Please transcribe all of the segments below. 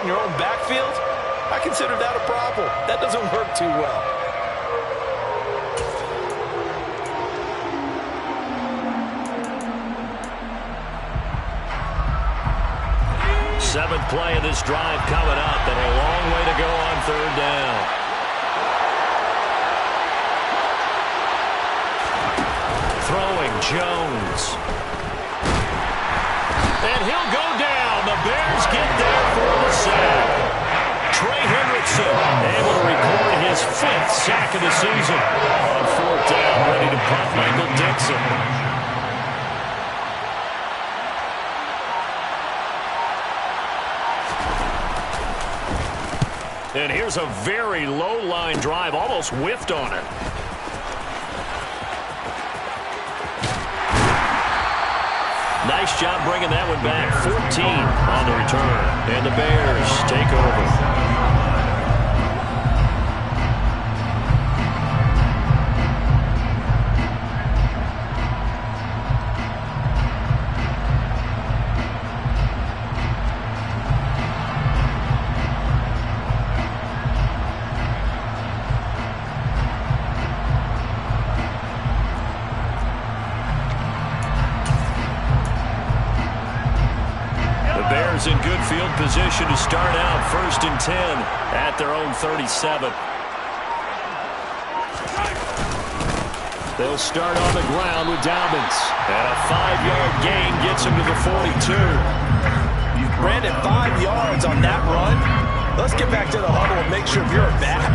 in your own backfield, I consider that a problem. That doesn't work too well. Seventh play of this drive coming up, and a long way to go on third down. Throwing Jones. And he'll go down. The Bears get there for the sack. Trey Hendrickson able to record his 5th sack of the season. On fourth down, ready to punt Michael Dixon. And here's a very low-line drive, almost whiffed on it. Nice job bringing that one back. 14 on the return. And the Bears take over. In good field position to start out. 1st and 10 at their own 37. They'll start on the ground with Dobbins. And a 5-yard gain gets him to the 42. You ran it 5 yards on that run. Let's get back to the huddle and make sure you're back.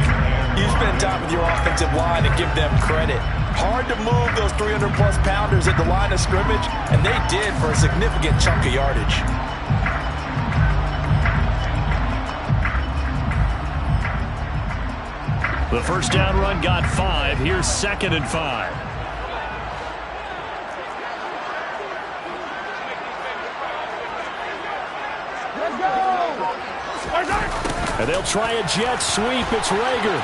You spend time with your offensive line and give them credit. Hard to move those 300-plus pounders at the line of scrimmage, and they did for a significant chunk of yardage. The first down run got 5. Here's 2nd and 5. And they'll try a jet sweep. It's Rager.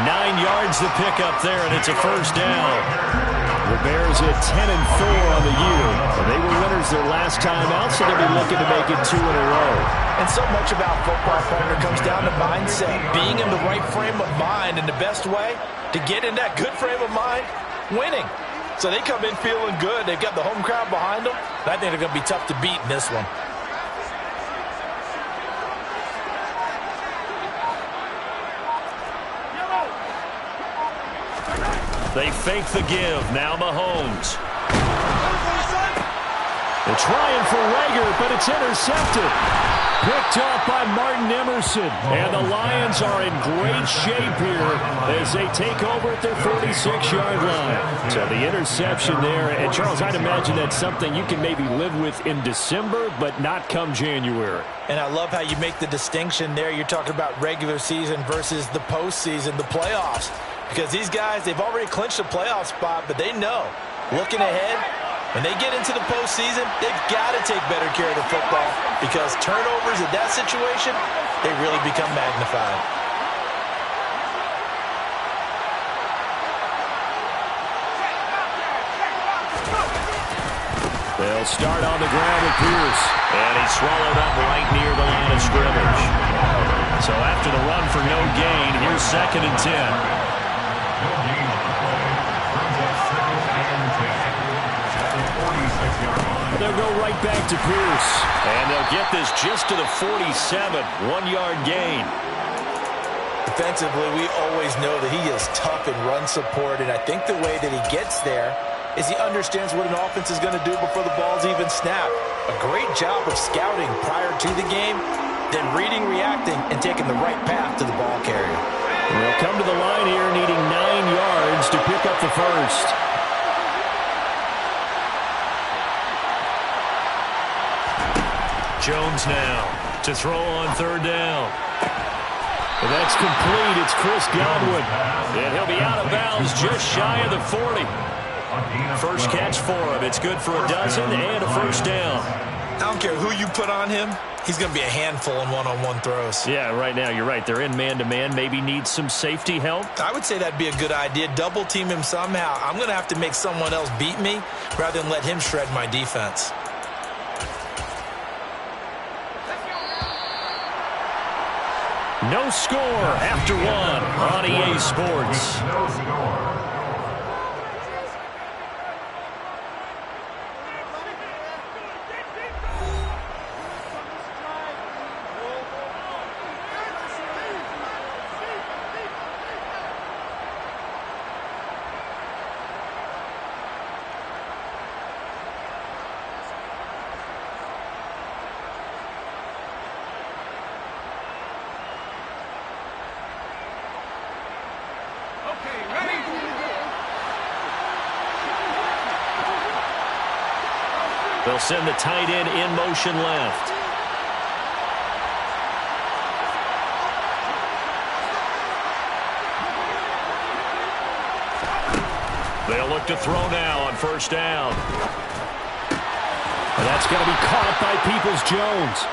9 yards to pick up there, and it's a first down. The Bears at 10-4 on the year. And they were winners their last time out, so they'll be looking to make it 2 in a row. And so much about football, partner, comes down to mindset. Being in the right frame of mind, and the best way to get in that good frame of mind, winning. So they come in feeling good. They've got the home crowd behind them. And I think they're going to be tough to beat in this one. They fake the give. Now Mahomes. They're trying for Rager, but it's intercepted. Picked off by Martin Emerson. And the Lions are in great shape here as they take over at their 46-yard line. So the interception there. And, Charles, I'd imagine that's something you can maybe live with in December, but not come January. And I love how you make the distinction there. You're talking about regular season versus the postseason, the playoffs. Because these guys, they've already clinched a playoff spot, but they know, looking ahead, when they get into the postseason, they've got to take better care of the football because turnovers in that situation, they really become magnified. They'll start on the ground with Pierce. And he's swallowed up right near the line of scrimmage. So after the run for no gain, here's 2nd and 10. They'll go right back to Pierce. And they'll get this just to the 47. 1-yard gain. Defensively, we always know that he is tough in run support, and I think the way that he gets there is he understands what an offense is going to do before the ball's even snapped. A great job of scouting prior to the game, then reading, reacting, and taking the right path to the ball carrier. They'll come to the line here needing 9 yards to pick up the first. Jones now to throw on 3rd down. And that's complete. It's Chris Godwin. And he'll be out of bounds just shy of the 40. First catch for him. It's good for a dozen and a first down. I don't care who you put on him. He's going to be a handful in one-on-one throws. Yeah, right now you're right. They're in man-to-man. Maybe need some safety help. I would say that'd be a good idea. Double team him somehow. I'm going to have to make someone else beat me rather than let him shred my defense. No score after one on EA Sports. No score. They'll send the tight end in motion left. They'll look to throw now on first down. And that's going to be caught by Peoples-Jones.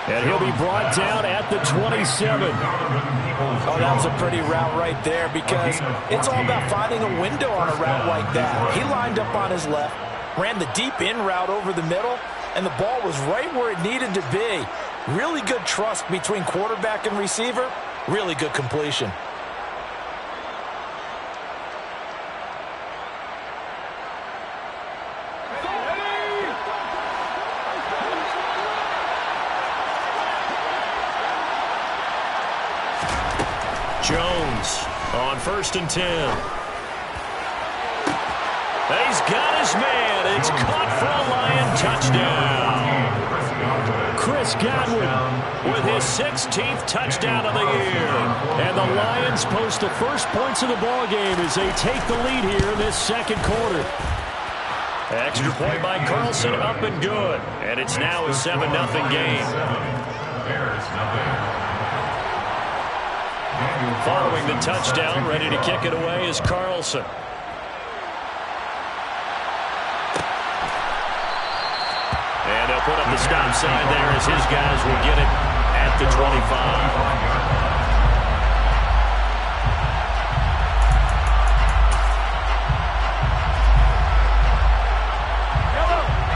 And he'll be brought down at the 27. Oh, that was a pretty route right there because it's all about finding a window on a route like that. He lined up on his left, ran the deep in route over the middle, and the ball was right where it needed to be. Really good trust between quarterback and receiver. Really good completion. Jones on 1st and 10. He's got his man. It's caught for a Lion touchdown. Chris Godwin with his 16th touchdown of the year. And the Lions post the first points of the ball game as they take the lead here in this second quarter. Extra point by Carlson, up and good. And it's now a 7-0 game. Following the touchdown, ready to kick it away is Carlson. And they'll put up the stop sign there as his guys will get it at the 25.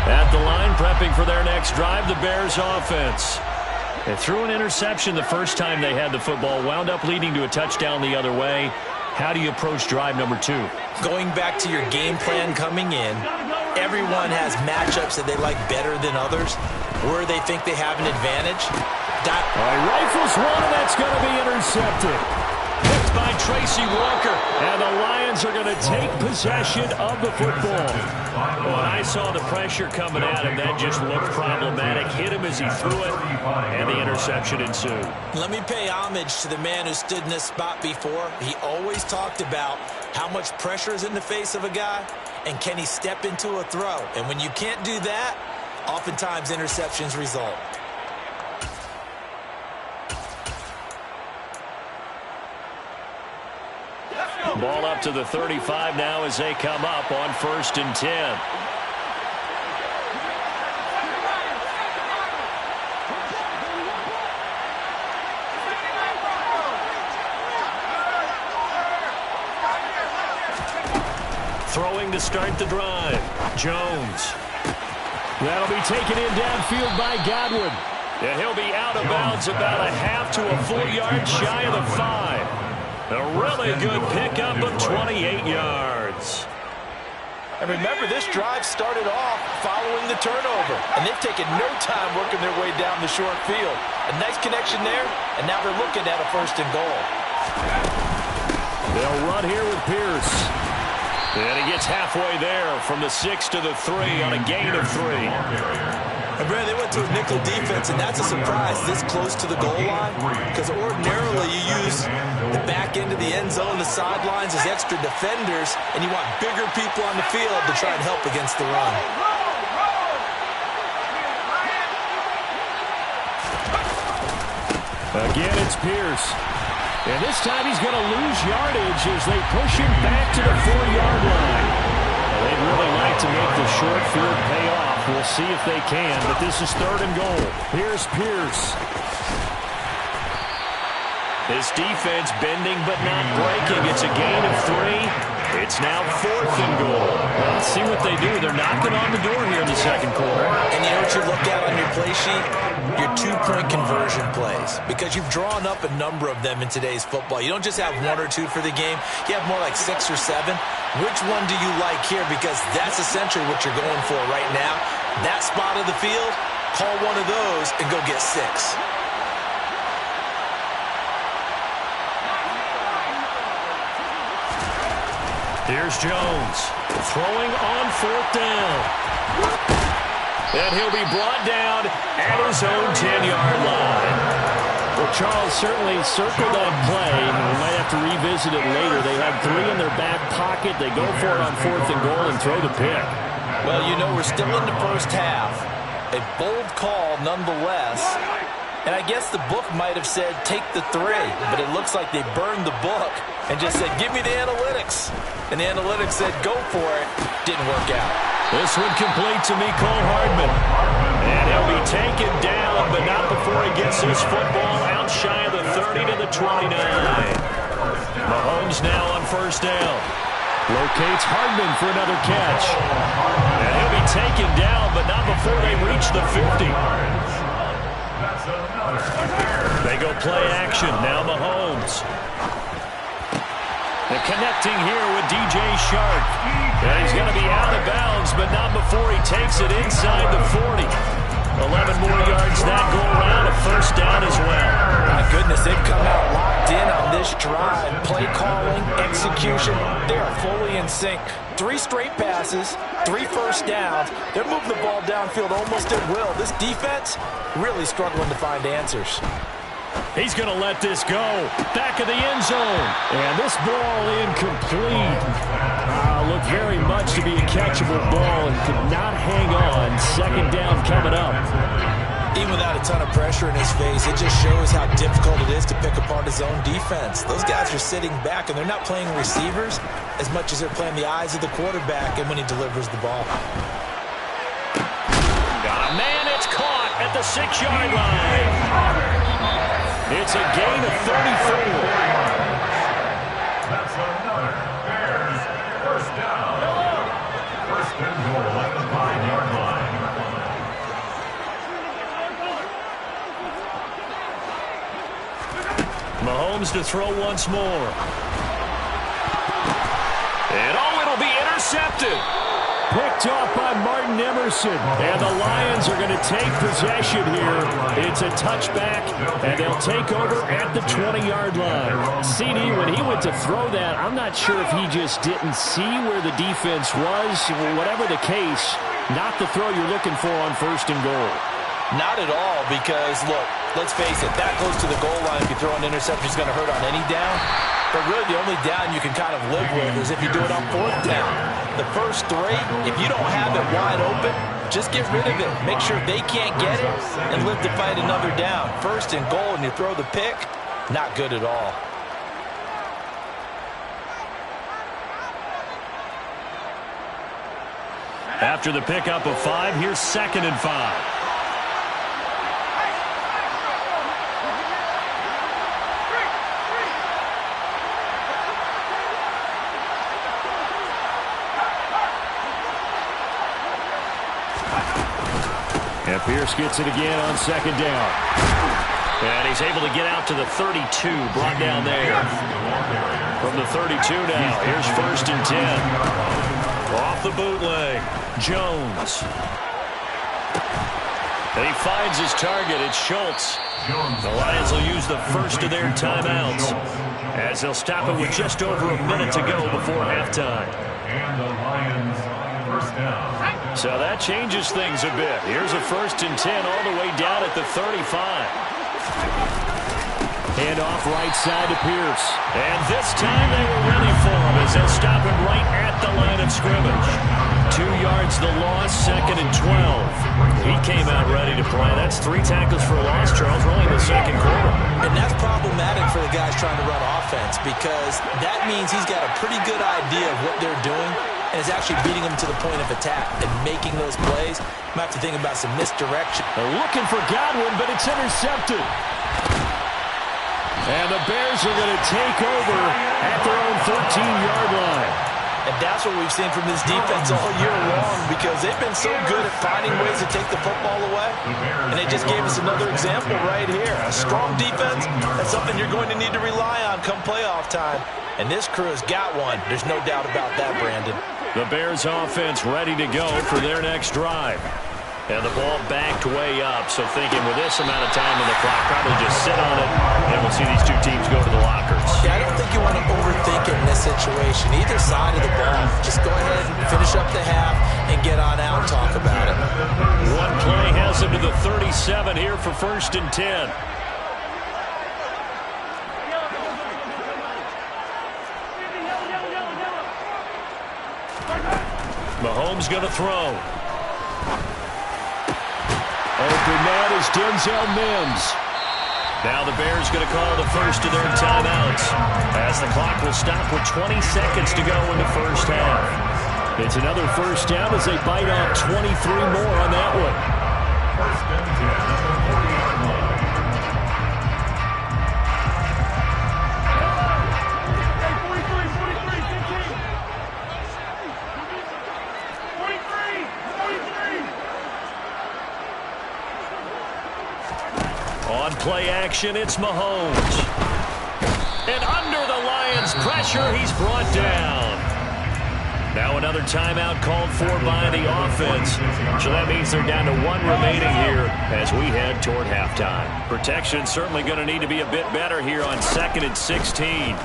At the line, prepping for their next drive, the Bears offense. They threw an interception the first time they had the football, wound up leading to a touchdown the other way. How do you approach drive number 2? Going back to your game plan coming in, everyone has matchups that they like better than others, where they think they have an advantage. Rifles one, and that's going to be intercepted. Picked by Tracy Walker. And the Lions are going to take possession of the football. When I saw the pressure coming at him, that just looked problematic. Hit him as he threw it, and the interception ensued. Let me pay homage to the man who stood in this spot before. He always talked about how much pressure is in the face of a guy, and can he step into a throw. And when you can't do that, oftentimes interceptions result. Ball up to the 35 now as they come up on 1st and 10. Throwing to start the drive. Jones. That'll be taken in downfield by Godwin. And he'll be out of bounds about a half to a full yard shy of the 5. A really good pickup of 28 yards. And remember, this drive started off following the turnover, and they've taken no time working their way down the short field. A nice connection there, and now they're looking at a 1st and goal. They'll run here with Pierce. And he gets halfway there from the 6 to the 3 on a gain of 3. And Brad, they went to a nickel defense, and that's a surprise this close to the goal line, because ordinarily you use the back end of the end zone, the sidelines as extra defenders, and you want bigger people on the field to try and help against the run. Again, it's Pierce. And this time he's going to lose yardage as they push him back to the 4-yard line. Well, they'd really like to make the short field pay off. We'll see if they can, but this is 3rd and goal. Here's Pierce. This defense bending but not breaking. It's a gain of 3. It's now 4th and goal. Well, let's see what they do. They're knocking on the door here in the second quarter. And you know what you look at on your play sheet? Your 2-point conversion plays. Because you've drawn up a number of them in today's football. You don't just have 1 or 2 for the game. You have more like 6 or 7. Which one do you like here? Because that's essentially what you're going for right now. That spot of the field, call one of those and go get 6. Here's Jones, throwing on 4th down. And he'll be brought down at his own 10-yard line. Well, Charles certainly circled that play. We might have to revisit it later. They have 3 in their back pocket. They go for it on 4th and goal and throw the pick. Well, you know, we're still in the first half. A bold call nonetheless. And I guess the book might have said, take the 3. But it looks like they burned the book and just said, give me the analytics. And the analytics said, go for it. Didn't work out. This one complete to Mecole Hardman. And he'll be taken down, but not before he gets his football out shy of the 30 to the 29. Mahomes now on 1st down. Locates Hardman for another catch. And he'll be taken down, but not before they reach the 50. They go play action. Now Mahomes. And connecting here with DJ Shark. And he's going to be out of bounds, but not before he takes it inside the 40. 11 more yards that go around, a 1st down as well. My goodness, they've come out locked in on this drive. Play calling, execution, they are fully in sync. 3 straight passes, 3 first downs. They're moving the ball downfield almost at will. This defense really struggling to find answers. He's going to let this go. Back of the end zone. And this ball incomplete. Looked very much to be a catchable ball and could not hang on. 2nd down coming up. Even without a ton of pressure in his face, it just shows how difficult it is to pick apart his own defense. Those guys are sitting back, and they're not playing receivers as much as they're playing the eyes of the quarterback and when he delivers the ball. Got a man, it's caught at the 6-yard line. It's a gain of 34. That's another Bears 1st down. 1st and goal at the 5-yard line. Mahomes to throw once more. And it'll be intercepted. Picked off by Martin Emerson. And the Lions are going to take possession here. It's a touchback, and they'll take over at the 20-yard line. CD, when he went to throw that, I'm not sure if he just didn't see where the defense was. Whatever the case, not the throw you're looking for on 1st and goal. Not at all, because, look, let's face it, that close to the goal line, if you throw an interception, it's going to hurt on any down. But really, the only down you can kind of live with is if you do it on 4th down. The first 3, if you don't have it wide open, just get rid of it. Make sure they can't get it and live to fight another down. 1st and goal, and you throw the pick, not good at all. After the pickup of 5, here's 2nd and 5. And Pierce gets it again on 2nd down. And he's able to get out to the 32, brought down there. From the 32 now, here's 1st and 10. Off the bootleg, Jones. And he finds his target, it's Schultz. The Lions will use the first of their timeouts as they'll stop it with just over a minute to go before halftime. And the Lions 1st down. So that changes things a bit. Here's a 1st and 10 all the way down at the 35. Hand off right side to Pierce. And this time they were ready for him as they'll stop him right at the line of scrimmage. 2 yards the loss, 2nd and 12. He came out ready to play. That's 3 tackles for a loss, Charles, early in the second quarter. And that's problematic for the guys trying to run offense because that means he's got a pretty good idea of what they're doing and is actually beating them to the point of attack and making those plays. Might have to think about some misdirection. They're looking for Godwin, but it's intercepted. And the Bears are going to take over at their own 13-yard line. And that's what we've seen from this defense all year long, because they've been so good at finding ways to take the football away. And they just gave us another example right here. A strong defense, that's something you're going to need to rely on come playoff time. And this crew has got one. There's no doubt about that, Brandon. The Bears offense ready to go for their next drive. And the ball backed way up, so thinking with this amount of time on the clock, probably just sit on it, and we'll see these two teams go to the lockers. Yeah, I don't think you want to overthink it in this situation. Either side of the ball, just go ahead and finish up the half and get on out and talk about it. One play has him to the 37 here for 1st and 10. Mahomes going to throw. Open man is Denzel Mims. Now the Bears going to call the first of their timeouts, as the clock will stop with 20 seconds to go in the first half. It's another first down as they bite off 23 more on that one. 1st and 10 at the 40-yard line. On play action, it's Mahomes. And under the Lions' pressure, he's brought down. Now another timeout called for by the offense. So that means they're down to one remaining here as we head toward halftime. Protection certainly going to need to be a bit better here on 2nd and 16.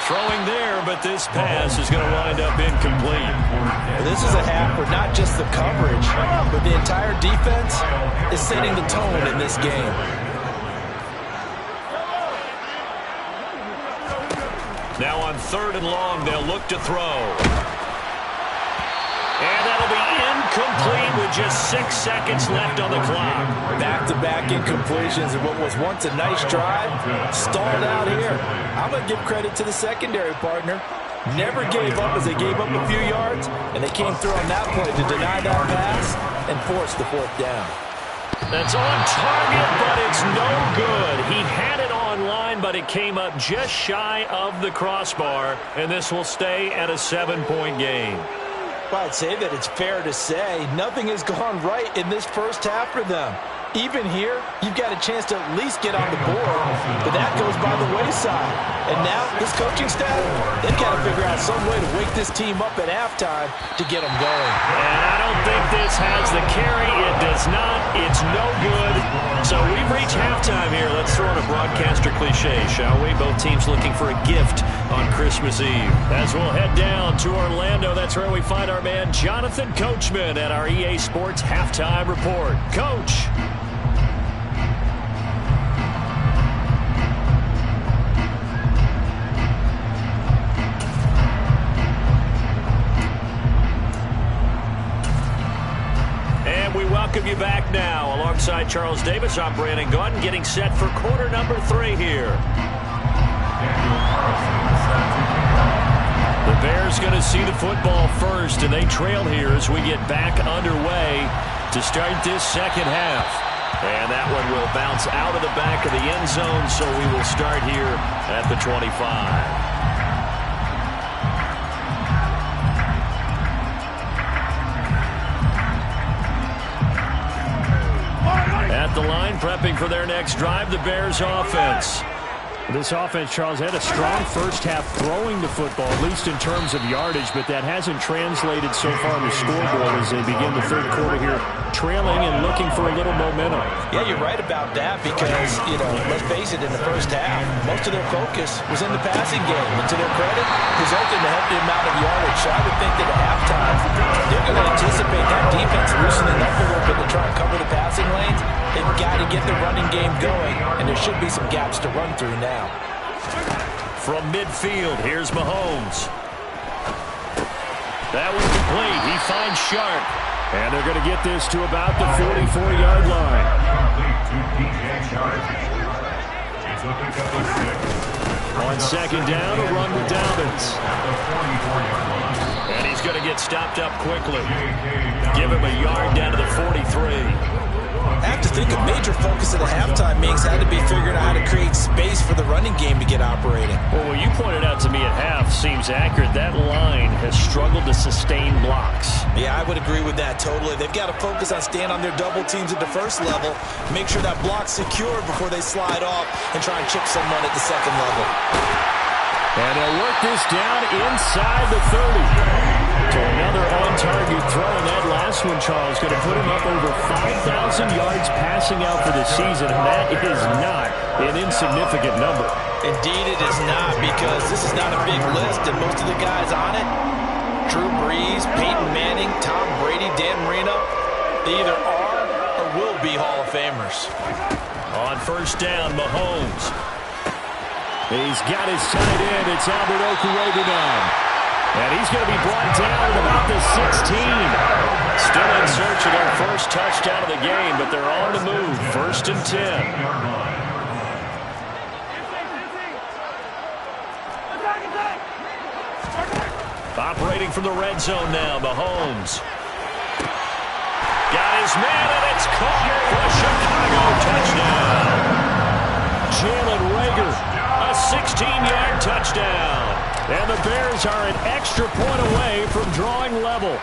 Throwing there, but this pass is going to wind up incomplete. This is a half where not just the coverage, but the entire defense is setting the tone in this game. Now on 3rd and long, they'll look to throw. And that'll be incomplete with just 6 seconds left on the clock. Back-to-back incompletions of what was once a nice drive, stalled out here. I'm going to give credit to the secondary partner. Never gave up as they gave up a few yards, and they came through on that play to deny that pass and force the 4th down. That's on target, but it's no good. He had it on line, but it came up just shy of the crossbar, and this will stay at a 7-point game. Well, I'd say that it's fair to say nothing has gone right in this first half for them. Even here, you've got a chance to at least get on the board, but that goes by the wayside. And now, this coaching staff, they've got to figure out some way to wake this team up at halftime to get them going. And I don't think this has the carry. It does not. It's no good. So we've reached halftime here. Let's throw in a broadcaster cliche, shall we? Both teams looking for a gift on Christmas Eve. As we'll head down to Orlando, that's where we find our man Jonathan Coachman at our EA Sports Halftime Report. Coach. Welcome you back now. Alongside Charles Davis, I'm Brandon Gaudin, getting set for quarter number 3 here. The Bears going to see the football first, and they trail here as we get back underway to start this second half. And that one will bounce out of the back of the end zone, so we will start here at the 25. At the line, prepping for their next drive, the Bears offense. This offense, Charles, had a strong first half throwing the football, at least in terms of yardage, but that hasn't translated so far on the scoreboard as they begin the third quarter here, trailing and looking for a little momentum. Yeah, you're right about that because, let's face it, in the first half, most of their focus was in the passing game. And to their credit, resulted in a healthy amount of yardage. So I would think that at halftime, they're going to anticipate that defense loosening up a little bit to try and cover the passing lanes. They've got to get the running game going, and there should be some gaps to run through now. From midfield, here's Mahomes. That was complete. He finds Sharp. And they're going to get this to about the 44-yard line. On second down, a run with Dobbins. And he's going to get stopped up quickly. Give him a yard down to the 43. have to think a major focus of the halftime meetings had to be figuring out how to create space for the running game to get operating. Well, what you pointed out to me at half seems accurate. That line has struggled to sustain blocks. Yeah, I would agree with that totally. They've got to focus on staying on their double teams at the first level, make sure that block's secure before they slide off and try and chip someone at the second level. And they'll work this down inside the 30. To another on-target throw, and that last one, Charles, going to put him up over 5,000 yards passing out for the season, and that is not an insignificant number. Indeed it is not, because this is not a big list, and most of the guys on it, Drew Brees, Peyton Manning, Tom Brady, Dan Marino, they either are or will be Hall of Famers. On first down, Mahomes. He's got his tight end. It's Albert Okwuegbunam now. And he's going to be brought down at about the 16. Still in search of their first touchdown of the game, but they're on the move. First and 10. Operating from the red zone now, Mahomes. Got his man, and it's caught for a Chicago touchdown. Jalen Reagor, a 16-yard touchdown. And the Bears are an extra point away from drawing level.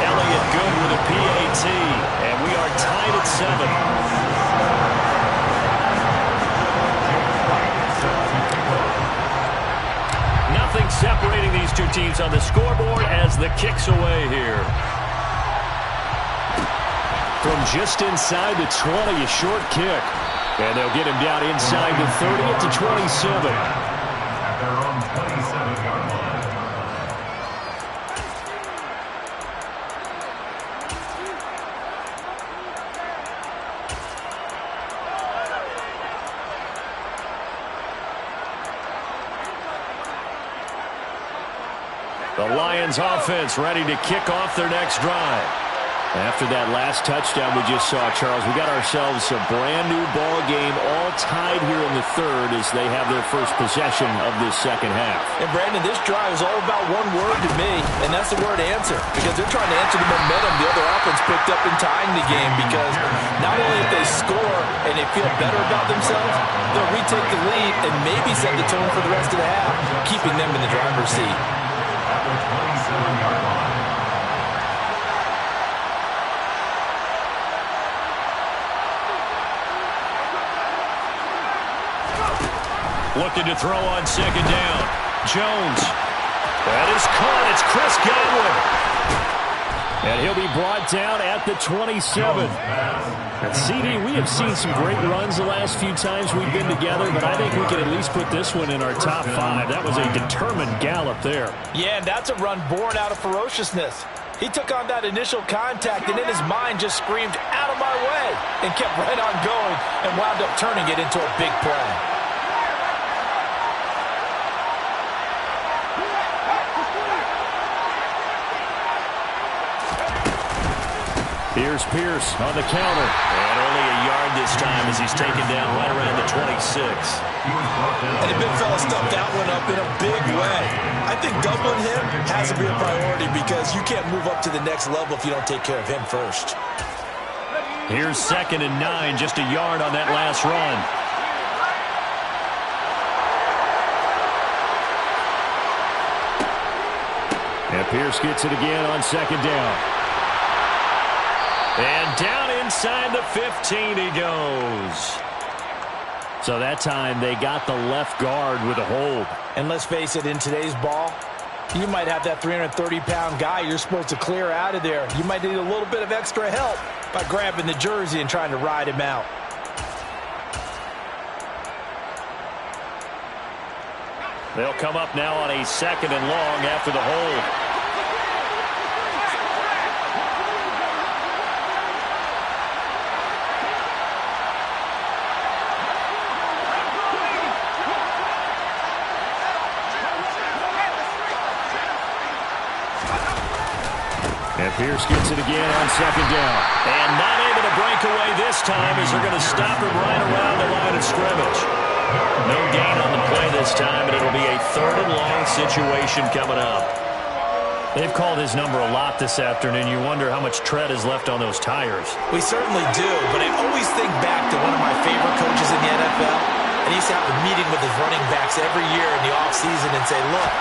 Elliott good with a PAT, and we are tied at 7. Nothing separating these two teams on the scoreboard as the kick's away here. From just inside the 20, a short kick. And they'll get him down inside the 30 at the 27. Their own 27-yard line. The Lions offense ready to kick off their next drive. After that last touchdown we just saw, Charles, we got ourselves a brand new ball game, all tied here in the third as they have their first possession of this second half. And Brandon, this drive is all about one word to me, and that's the word answer, because they're trying to answer the momentum the other offense picked up in tying the game, because not only if they score and they feel better about themselves, they'll retake the lead and maybe set the tone for the rest of the half, keeping them in the driver's seat. At the 27-yard line. Looking to throw on second down. Jones. That is caught. It's Chris Godwin. And he'll be brought down at the 27. And CD, we have seen some great runs the last few times we've been together, but I think we can at least put this one in our top 5. That was a determined gallop there. Yeah, and that's a run born out of ferociousness. He took on that initial contact and in his mind just screamed, "Out of my way," and kept right on going and wound up turning it into a big play. Here's Pierce on the counter. And only a yard this time as he's taken down right around the 26. And the big fella stuffed that one up in a big way. I think doubling him has to be a priority because you can't move up to the next level if you don't take care of him first. Here's 2nd and 9, just a yard on that last run. And Pierce gets it again on 2nd down. And down inside the 15 he goes. So that time they got the left guard with a hold. And let's face it, in today's ball, you might have that 330-pound guy you're supposed to clear out of there. You might need a little bit of extra help by grabbing the jersey and trying to ride him out. They'll come up now on a 2nd and long after the hold. And Pierce gets it again on 2nd down. And not able to break away this time as they're going to stop him right around the line of scrimmage. No gain on the play this time, and it'll be a 3rd and long situation coming up. They've called his number a lot this afternoon. You wonder how much tread is left on those tires. We certainly do, but I always think back to one of my favorite coaches in the NFL. And he used to have a meeting with his running backs every year in the offseason and say, look,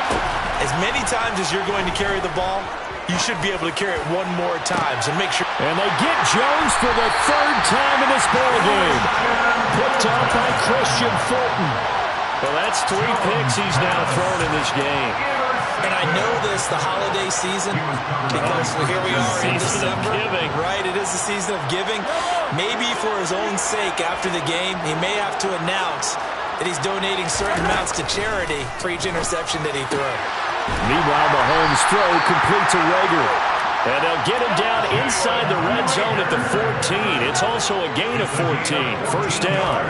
as many times as you're going to carry the ball, you should be able to carry it one more time. So make sure. And they get Jones for the third time in this ballgame. Picked up by Christian Fulton. Well, that's 3 picks he's now thrown in this game. And I know this, the holiday season, because here we are in December. Right, it is the season of giving. Maybe for his own sake after the game, he may have to announce that he's donating certain amounts to charity for each interception that he threw. Meanwhile, Mahomes' throw complete to Rager. And they'll get him down inside the red zone at the 14. It's also a gain of 14. First down.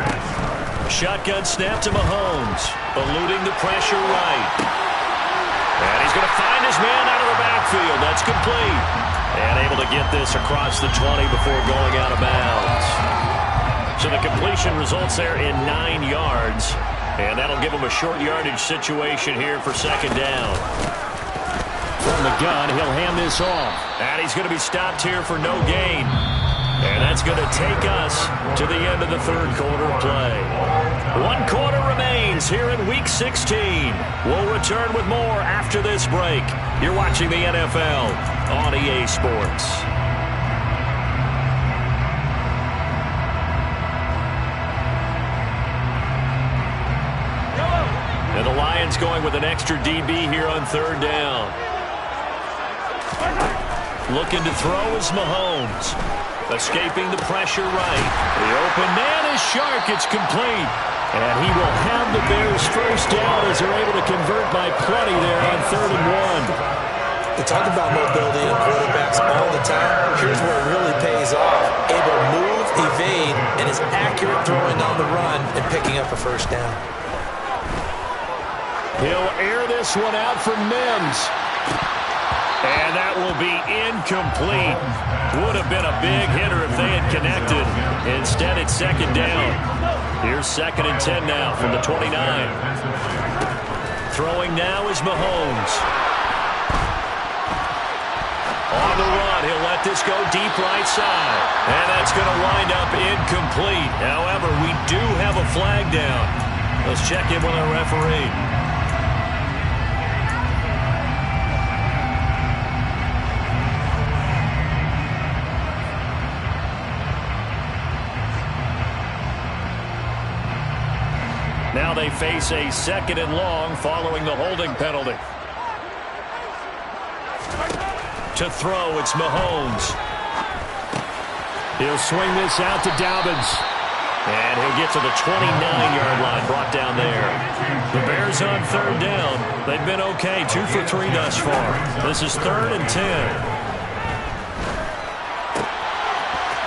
Shotgun snap to Mahomes. Eluding the pressure right. And he's going to find his man out of the backfield. That's complete. And able to get this across the 20 before going out of bounds. So the completion results there in 9 yards. And that'll give him a short yardage situation here for second down. From the gun, he'll hand this off. And he's going to be stopped here for no gain. And that's going to take us to the end of the third quarter play. 1 quarter remains here in Week 16. We'll return with more after this break. You're watching the NFL on EA Sports. And the Lions going with an extra DB here on third down. Looking to throw is Mahomes. Escaping the pressure right. The open man is Shark. It's complete. And he will have the Bears first down as they're able to convert by plenty there on 3rd and 1. We talk about mobility in quarterbacks all the time. Here's where it really pays off. Able to move, evade, and is accurate throwing on the run and picking up a first down. He'll air this one out for Mims. And that will be incomplete. Would have been a big hitter if they had connected. Instead, it's second down. Here's 2nd and 10 now from the 29. Throwing now is Mahomes. On the run, he'll let this go deep right side. And that's going to wind up incomplete. However, we do have a flag down. Let's check in with our referee. Now they face a 2nd and long following the holding penalty. To throw, it's Mahomes. He'll swing this out to Dobbins. And he'll get to the 29-yard line, brought down there. The Bears on 3rd down. They've been okay, 2 for 3 thus far. This is 3rd and 10.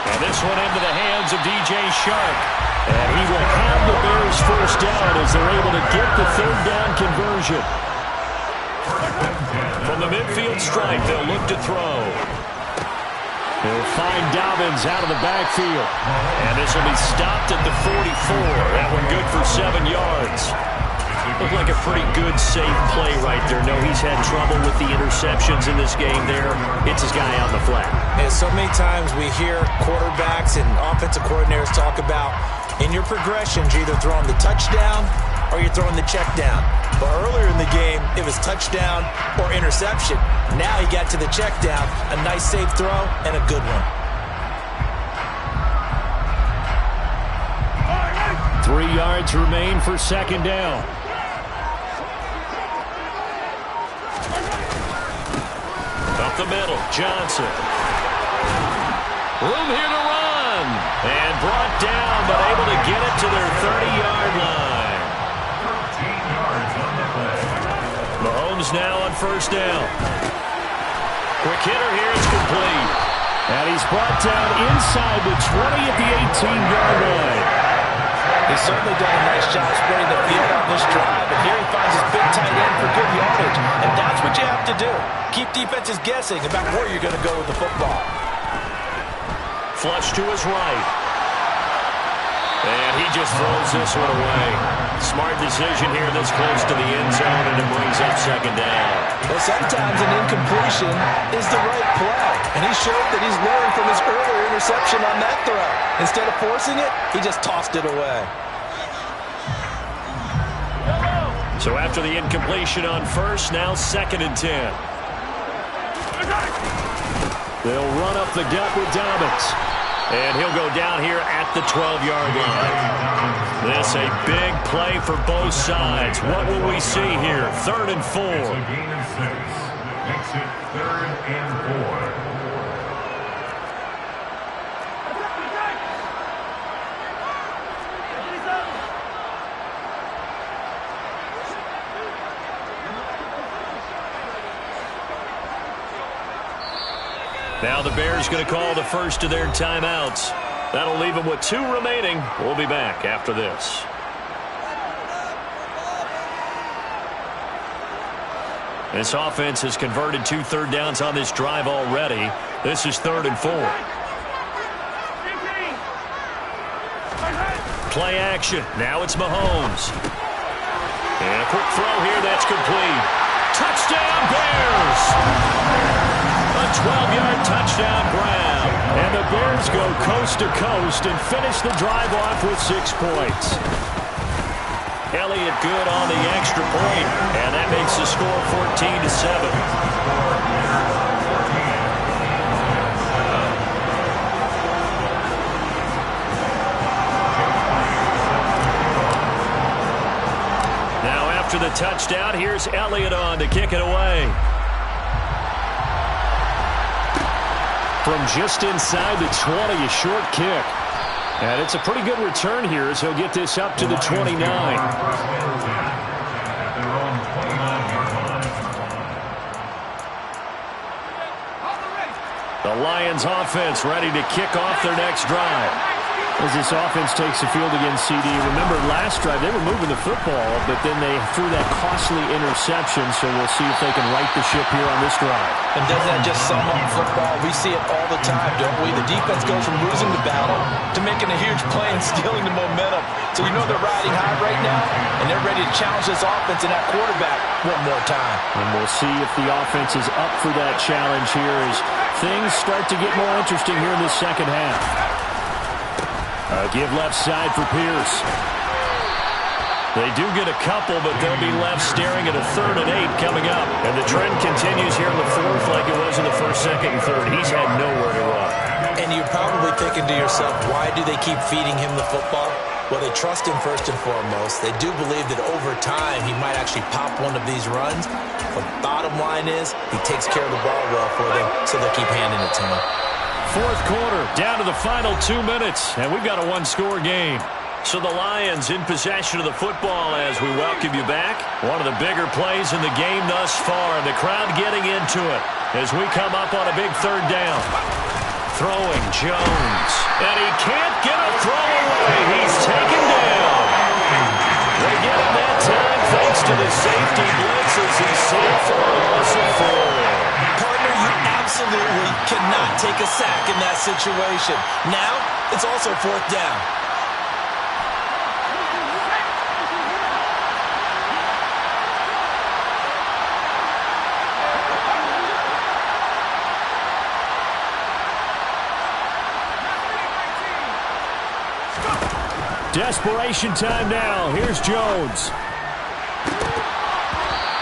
And this one into the hands of DJ Shark. And he will have the Bears first down as they're able to get the 3rd down conversion. From the midfield stripe, they'll look to throw. They'll find Dobbins out of the backfield. And this will be stopped at the 44. That one good for 7 yards. Looked like a pretty good, safe play right there. No, he's had trouble with the interceptions in this game there. It's his guy out in the flat. And so many times we hear quarterbacks and offensive coordinators talk about in your progressions, you're either throwing the touchdown or you're throwing the check down. But earlier in the game, it was touchdown or interception. Now he got to the check down, a nice safe throw and a good one. 3 yards remain for 2nd down. Up the middle, Johnson. Room here to run. And brought down, but able to get it to their 30-yard line. 13 yards on the play. Mahomes now on 1st down. Quick hitter here, it's complete. And he's brought down inside the 20 at the 18-yard line. He's certainly done a nice job spreading the field on this drive, and here he finds his big tight end for good yardage. And that's what you have to do. Keep defenses guessing about where you're going to go with the football. Flush to his right. And he just throws this one away. Smart decision here this close to the end zone, and it brings up second down. Well, sometimes an incompletion is the right play. And he showed that he's learned from his earlier interception on that throw. Instead of forcing it, he just tossed it away. So after the incompletion on first, now 2nd and 10. They'll run up the gut with Dobbins. And he'll go down here at the 12-yard line. This a big play for both sides. What will we see here? 3rd and 4. It's a gain of 6. Makes it 3rd and 4. Now the Bears going to call the first of their timeouts. That'll leave them with 2 remaining. We'll be back after this. This offense has converted 2 third downs on this drive already. This is 3rd and 4. Play action. Now it's Mahomes. And a quick throw here that's complete. Touchdown Bears! A 12-yard touchdown grab. And the Bears go coast to coast and finish the drive off with 6 points. Elliott good on the extra point, and that makes the score 14-7. Now after the touchdown, here's Elliott on to kick it away. From just inside the 20, a short kick. And it's a pretty good return here as he'll get this up to the 29. The Lions offense ready to kick off their next drive. As this offense takes the field against CD, remember last drive they were moving the football, but then they threw that costly interception, so we'll see if they can right the ship here on this drive. And doesn't that just sum up football? We see it all the time, don't we? The defense goes from losing the battle to making a huge play and stealing the momentum. So you know they're riding high right now, and they're ready to challenge this offense and that quarterback one more time. And we'll see if the offense is up for that challenge here as things start to get more interesting here in the second half. Give left side for Pierce. They do get a couple, but they'll be left staring at a 3rd and 8 coming up. And the trend continues here in the 4th like it was in the 1st, 2nd, and 3rd. He's had nowhere to run. And you're probably thinking to yourself, why do they keep feeding him the football? Well, they trust him first and foremost. They do believe that over time he might actually pop one of these runs. But bottom line is he takes care of the ball well for them, so they'll keep handing it to him. 4th quarter, down to the final 2 minutes, and we've got a 1-score game. So the Lions in possession of the football as we welcome you back. One of the bigger plays in the game thus far, and the crowd getting into it as we come up on a big 3rd down. Throwing Jones, and he can't get a throw away. He's taken down. They get him that time thanks to the safety blitz as he's safe for a loss of 4. Partner, you absolutely cannot take a sack in that situation. Now, it's also 4th down. Desperation time now. Here's Jones.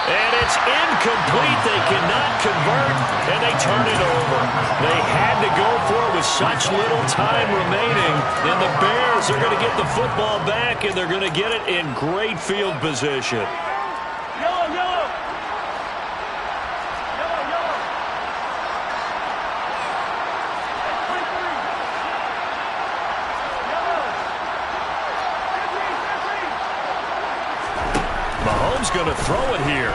And it's incomplete. They cannot convert, and they turn it over. They had to go for it with such little time remaining. And the Bears are going to get the football back, and they're going to get it in great field position. Going to throw it here.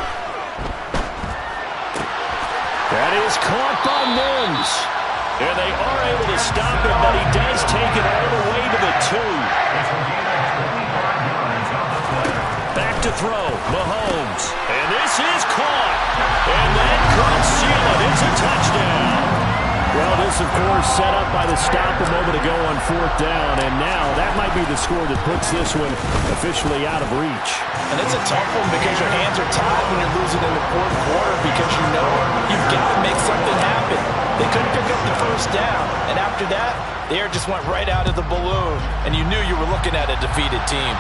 That is caught by Mims. And they are able to stop him, but he does take it all the way to the 2. Back to throw. Mahomes. And this is caught. And that could seal it. It's a touchdown. Well, this, of course, set up by the stop a moment ago on 4th down, and now that might be the score that puts this one officially out of reach. And it's a tough one because your hands are tied when you're losing in the 4th quarter because you know you've got to make something happen. They couldn't pick up the 1st down, and after that, the air just went right out of the balloon, and you knew you were looking at a defeated team.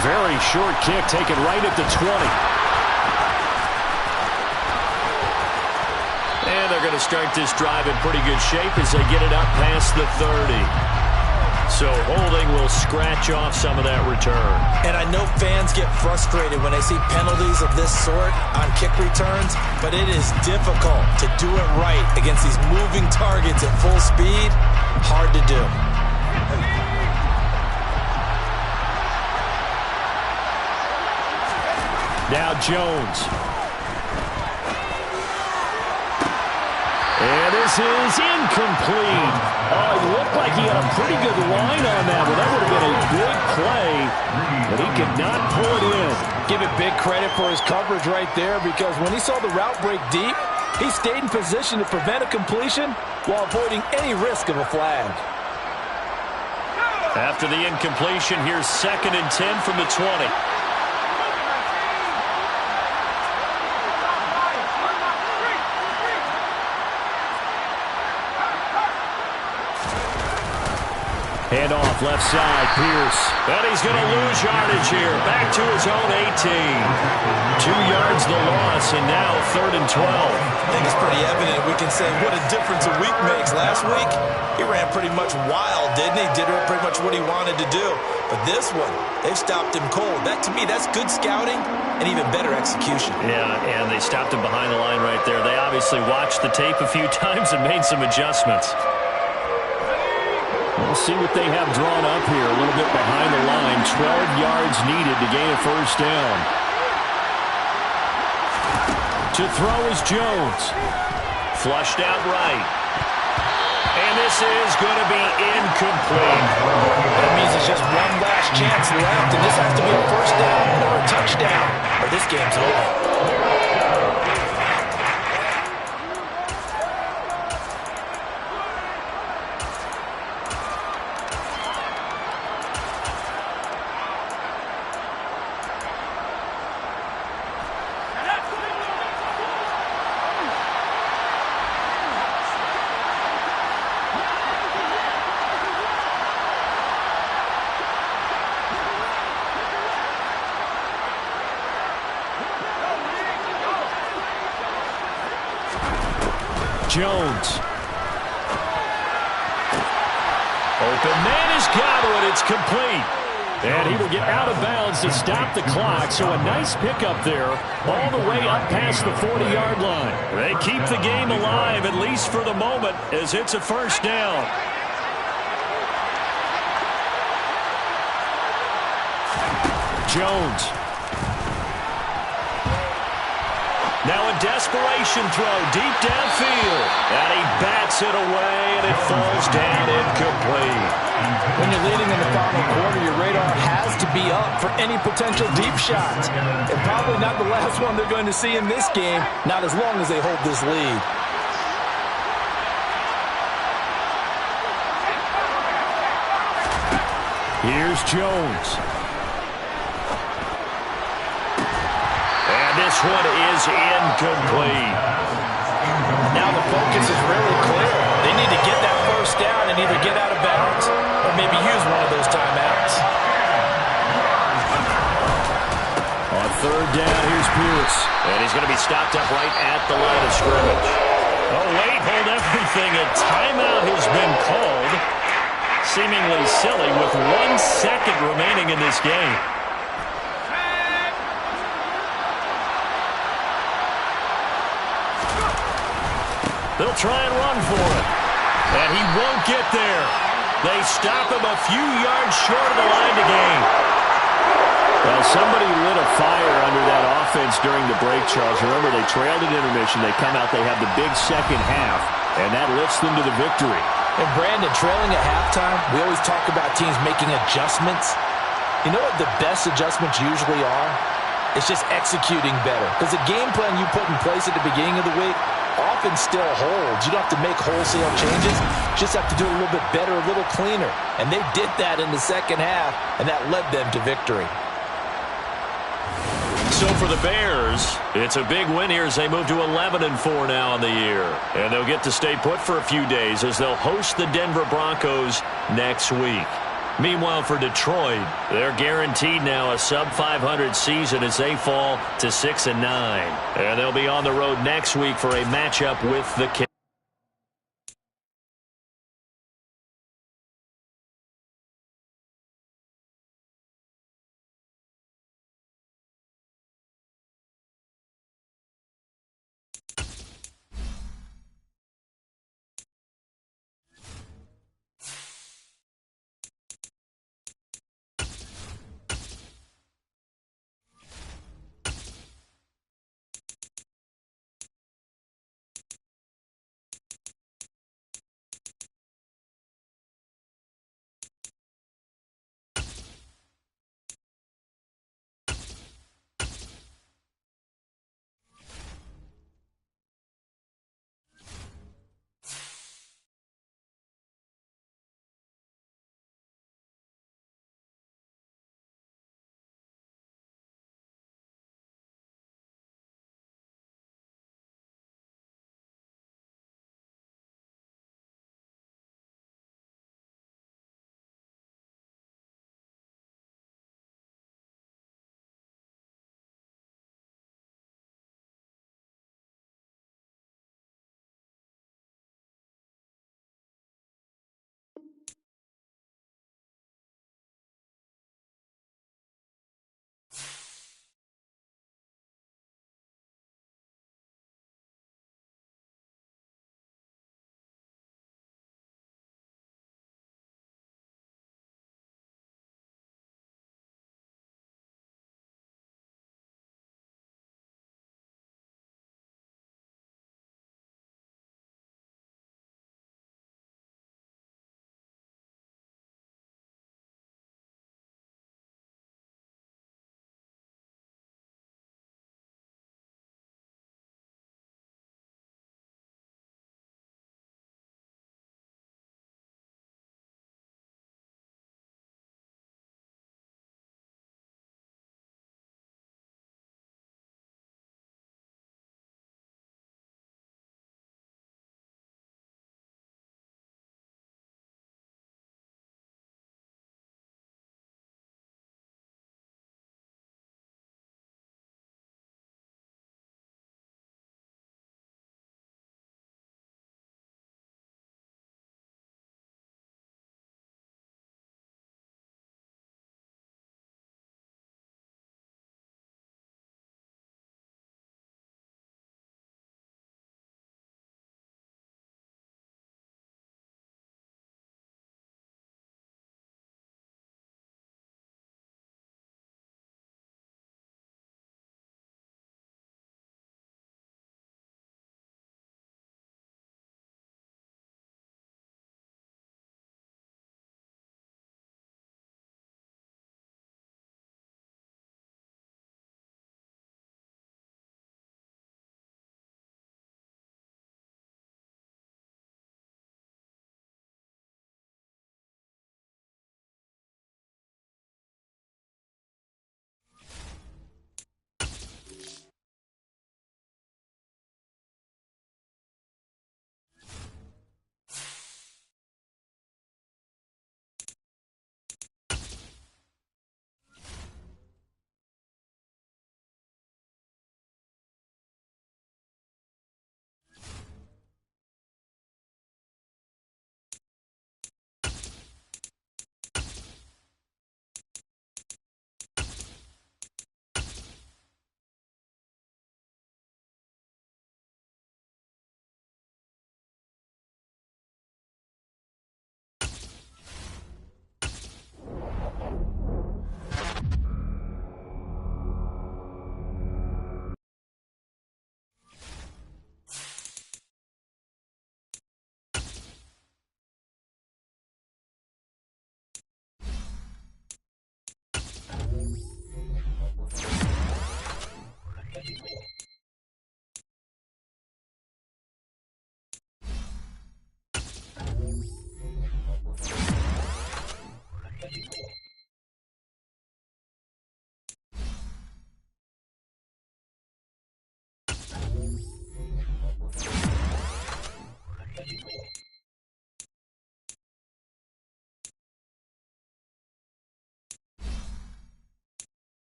Very short kick taken right at the 20. And they're going to start this drive in pretty good shape as they get it up past the 30. So holding will scratch off some of that return. And I know fans get frustrated when they see penalties of this sort on kick returns, but it is difficult to do it right against these moving targets at full speed. Hard to do. Now Jones. And this is incomplete. Oh, it looked like he had a pretty good line on that. Well, that would have been a big play, but he could not pull it in. Give it big credit for his coverage right there because when he saw the route break deep, he stayed in position to prevent a completion while avoiding any risk of a flag. After the incompletion, here's 2nd and 10 from the 20. Hand off left side, Pierce. And he's going to lose yardage here. Back to his own 18. 2 yards the loss, and now 3rd and 12. I think it's pretty evident we can say what a difference a week makes. Last week, he ran pretty much wild, didn't he? Did pretty much what he wanted to do. But this one, they've stopped him cold. That, to me, that's good scouting and even better execution. Yeah, and they stopped him behind the line right there. They obviously watched the tape a few times and made some adjustments. We'll see what they have drawn up here. A little bit behind the line. 12 yards needed to gain a 1st down. To throw is Jones. Flushed out right. And this is going to be incomplete. That means it's just one last chance left, and this has to be a 1st down or a touchdown, or this game's over. Jones. Open man has got it. It's complete. And he will get out of bounds to stop the clock. So a nice pickup there all the way up past the 40-yard line. They keep the game alive, at least for the moment, as it's a 1st down. Jones. Now a desperation throw deep downfield. And he bats it away, and it falls down incomplete. When you're leading in the final quarter, your radar has to be up for any potential deep shots. And probably not the last one they're going to see in this game, not as long as they hold this lead. Here's Jones. This one is incomplete. Now the focus is really clear. They need to get that 1st down and either get out of bounds or maybe use one of those timeouts. On 3rd down, here's Pierce. And he's going to be stopped up right at the line of scrimmage. Oh, wait, hold everything. A timeout has been called. Seemingly silly with 1 second remaining in this game. They'll try and run for it. And he won't get there. They stop him a few yards short of the line to gain. Well, somebody lit a fire under that offense during the break, Charles. Remember, they trailed at intermission. They come out, they have the big second half, and that lifts them to the victory. And Brandon, trailing at halftime, we always talk about teams making adjustments. You know what the best adjustments usually are? It's just executing better. Because the game plan you put in place at the beginning of the week, often still holds. You don't have to make wholesale changes. Just have to do it a little bit better, a little cleaner. And they did that in the second half, and that led them to victory. So for the Bears, it's a big win here as they move to 11-4 now on the year. And they'll get to stay put for a few days as they'll host the Denver Broncos next week. Meanwhile, for Detroit, they're guaranteed now a sub-500 season as they fall to 6-9. And they'll be on the road next week for a matchup with the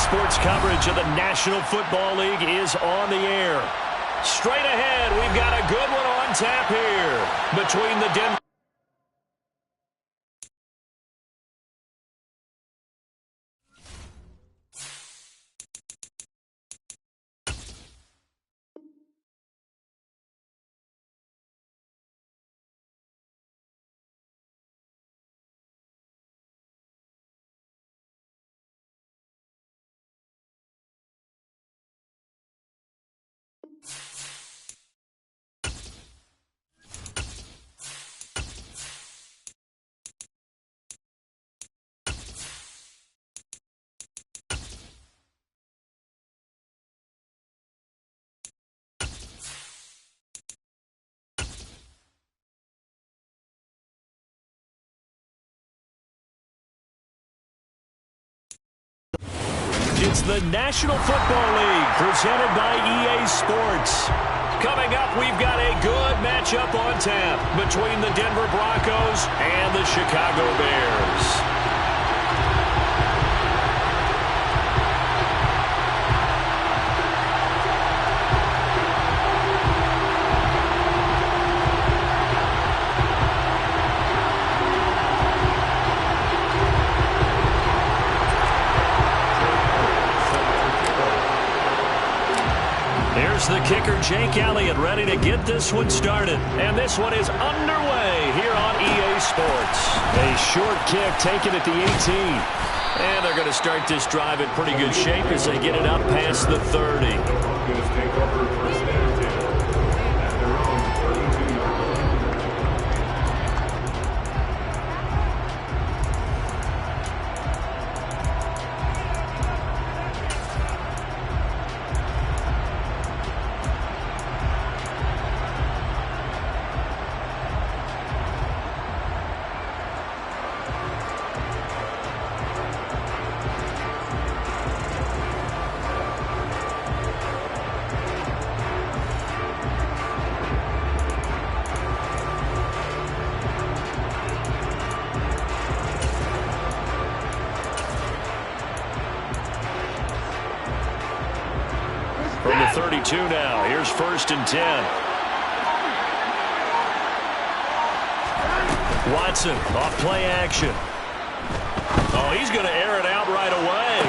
Sports coverage of the National Football League is on the air. Straight ahead, we've got a good one on tap here between the Denver. It's the National Football League presented by EA Sports. Coming up, we've got a good matchup on tap between the Denver Broncos and the Chicago Bears. Here's the kicker, Jake Elliott, ready to get this one started. And this one is underway here on EA Sports. A short kick taken at the 18. And they're going to start this drive in pretty good shape as they get it up past the 30. From the 32 now, here's 1st and 10. Watson off play action. Oh, he's going to air it out right away.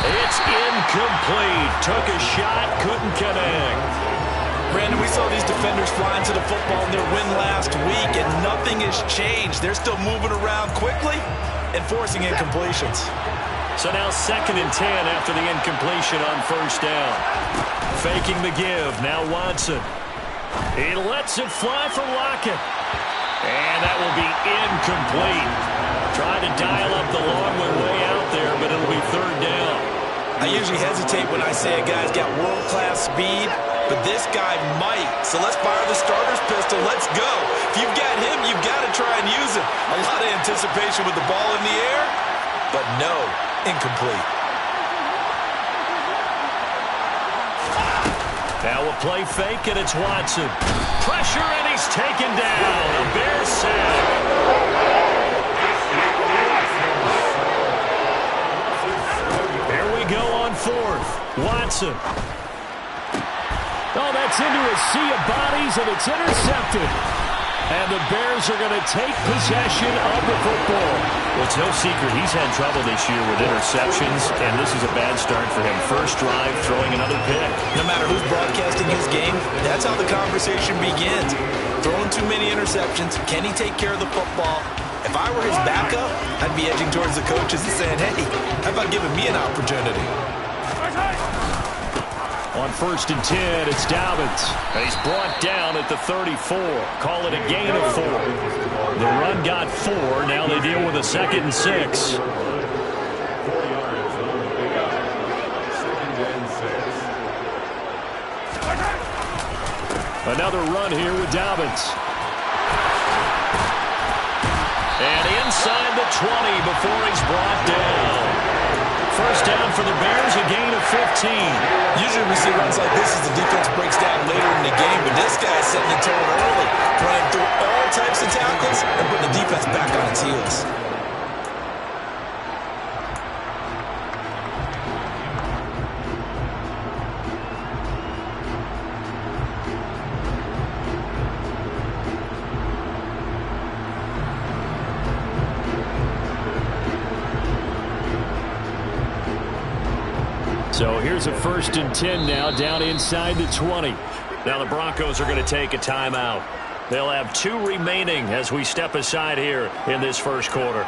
It's incomplete. Took a shot, couldn't connect. Brandon, we saw these defenders flying to the football in their win last week, and nothing has changed. They're still moving around quickly and forcing incompletions. So now 2nd and 10 after the incompletion on 1st down. Faking the give. Now Watson. He lets it fly for Lockett. And that will be incomplete. Trying to dial up the long one way out there, but it'll be 3rd down. I usually hesitate when I say a guy's got world-class speed, but this guy might. So let's fire the starter's pistol. Let's go. If you've got him, you've got to try and use him. A lot of anticipation with the ball in the air, but no, incomplete. Now a play fake, and it's Watson. Pressure, and he's taken down. A Bears sack. Here we go on 4th. Watson. Oh, that's into a sea of bodies, and it's intercepted. And the Bears are going to take possession of the football. Well, it's no secret he's had trouble this year with interceptions, and this is a bad start for him. First drive, throwing another pick. No matter who's broadcasting his game, that's how the conversation begins. Throwing too many interceptions. Can he take care of the football? If I were his backup, I'd be edging towards the coaches and saying, hey, how about giving me an opportunity? On 1st and 10, it's Dobbins. And he's brought down at the 34. Call it a gain of 4. The run got 4. Now they deal with a 2nd and 6. Another run here with Dobbins. And inside the 20 before he's brought down. First down for the Bears, a gain of 15. Usually we see runs like this as the defense breaks down later in the game, but this guy's setting the tone early, playing through all types of tackles and putting the defense back on its heels. Here's a 1st and 10 now, down inside the 20. Now the Broncos are going to take a timeout. They'll have 2 remaining as we step aside here in this first quarter.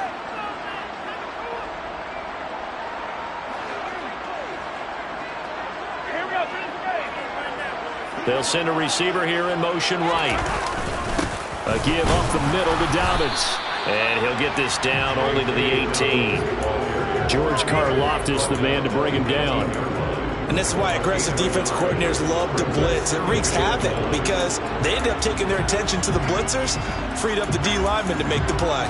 They'll send a receiver here in motion right. A give up the middle to Dobbins. And he'll get this down only to the 18. George Karlaftis, the man to bring him down. And this is why aggressive defense coordinators love to blitz. It wreaks havoc because they end up taking their attention to the blitzers, freed up the D lineman to make the play.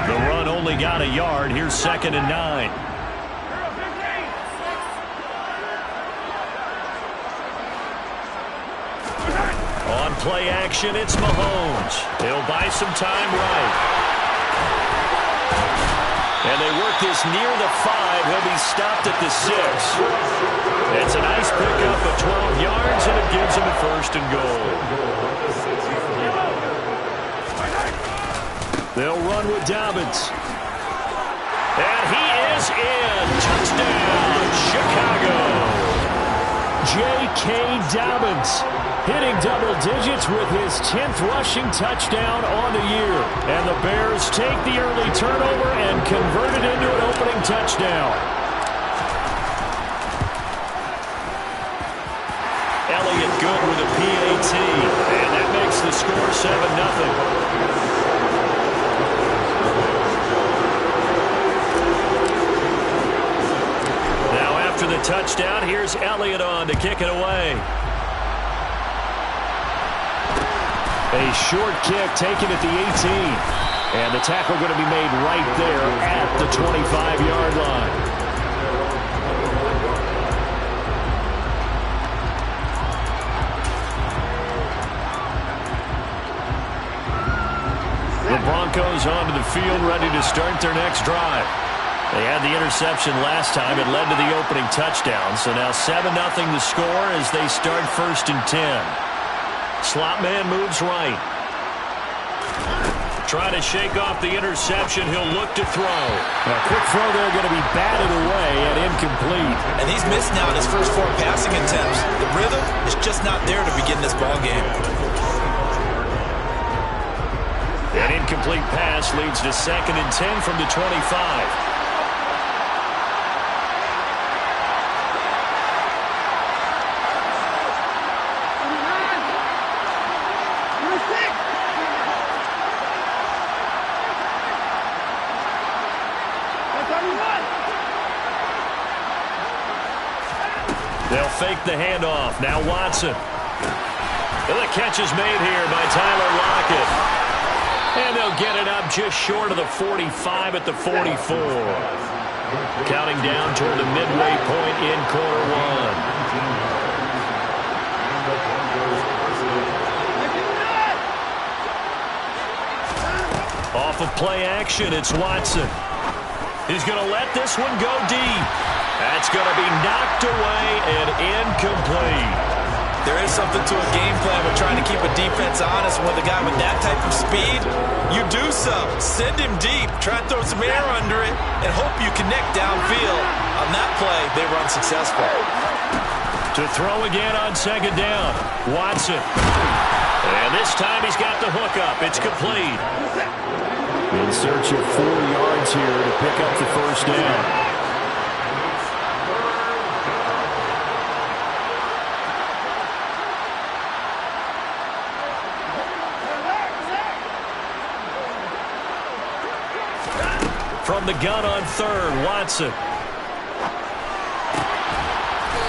The run only got a yard. Here's 2nd and 9. On play action, it's Mahomes. He'll buy some time right. And they work this near the 5. He'll be stopped at the 6. It's a nice pickup of 12 yards, and it gives him a 1st and goal. They'll run with Dobbins. And he is in. Touchdown, Chicago. J.K. Dobbins hitting double digits with his 10th rushing touchdown on the year. And the Bears take the early turnover and convert it into an opening touchdown. Elliott good with a PAT. And that makes the score 7-0. After the touchdown, here's Elliott on to kick it away. A short kick taken at the 18. And the tackle going to be made right there at the 25-yard line. The Broncos onto the field, ready to start their next drive. They had the interception last time. It led to the opening touchdown. So now 7-0 the score as they start 1st and 10. Slot man moves right. Try to shake off the interception. He'll look to throw. A quick throw there going to be batted away and incomplete. And he's missed now in his first 4 passing attempts. The rhythm is just not there to begin this ball game. An incomplete pass leads to 2nd and 10 from the 25. They'll fake the handoff. Now Watson. And the catch is made here by Tyler Lockett. And they'll get it up just short of the 45 at the 44. Counting down toward the midway point in quarter 1. Off of play action, it's Watson. He's going to let this one go deep. That's going to be knocked away and incomplete. There is something to a game plan with trying to keep a defense honest. With a guy with that type of speed, you do so. Send him deep, try to throw some air under it, and hope you connect downfield. On that play, they were unsuccessful. To throw again on 2nd down, Watson. And this time he's got the hook up. It's complete. In search of 4 yards here to pick up the 1st down. From the gun on 3rd, Watson.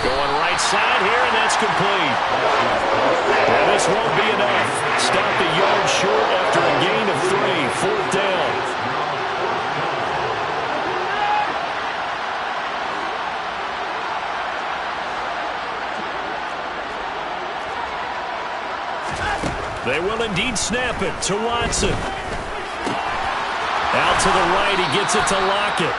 Going right side here, and that's complete. And this won't be enough. Stopped a yard short after a gain of 3. 4th down. They will indeed snap it to Watson. Out to the right, he gets it to Lockett.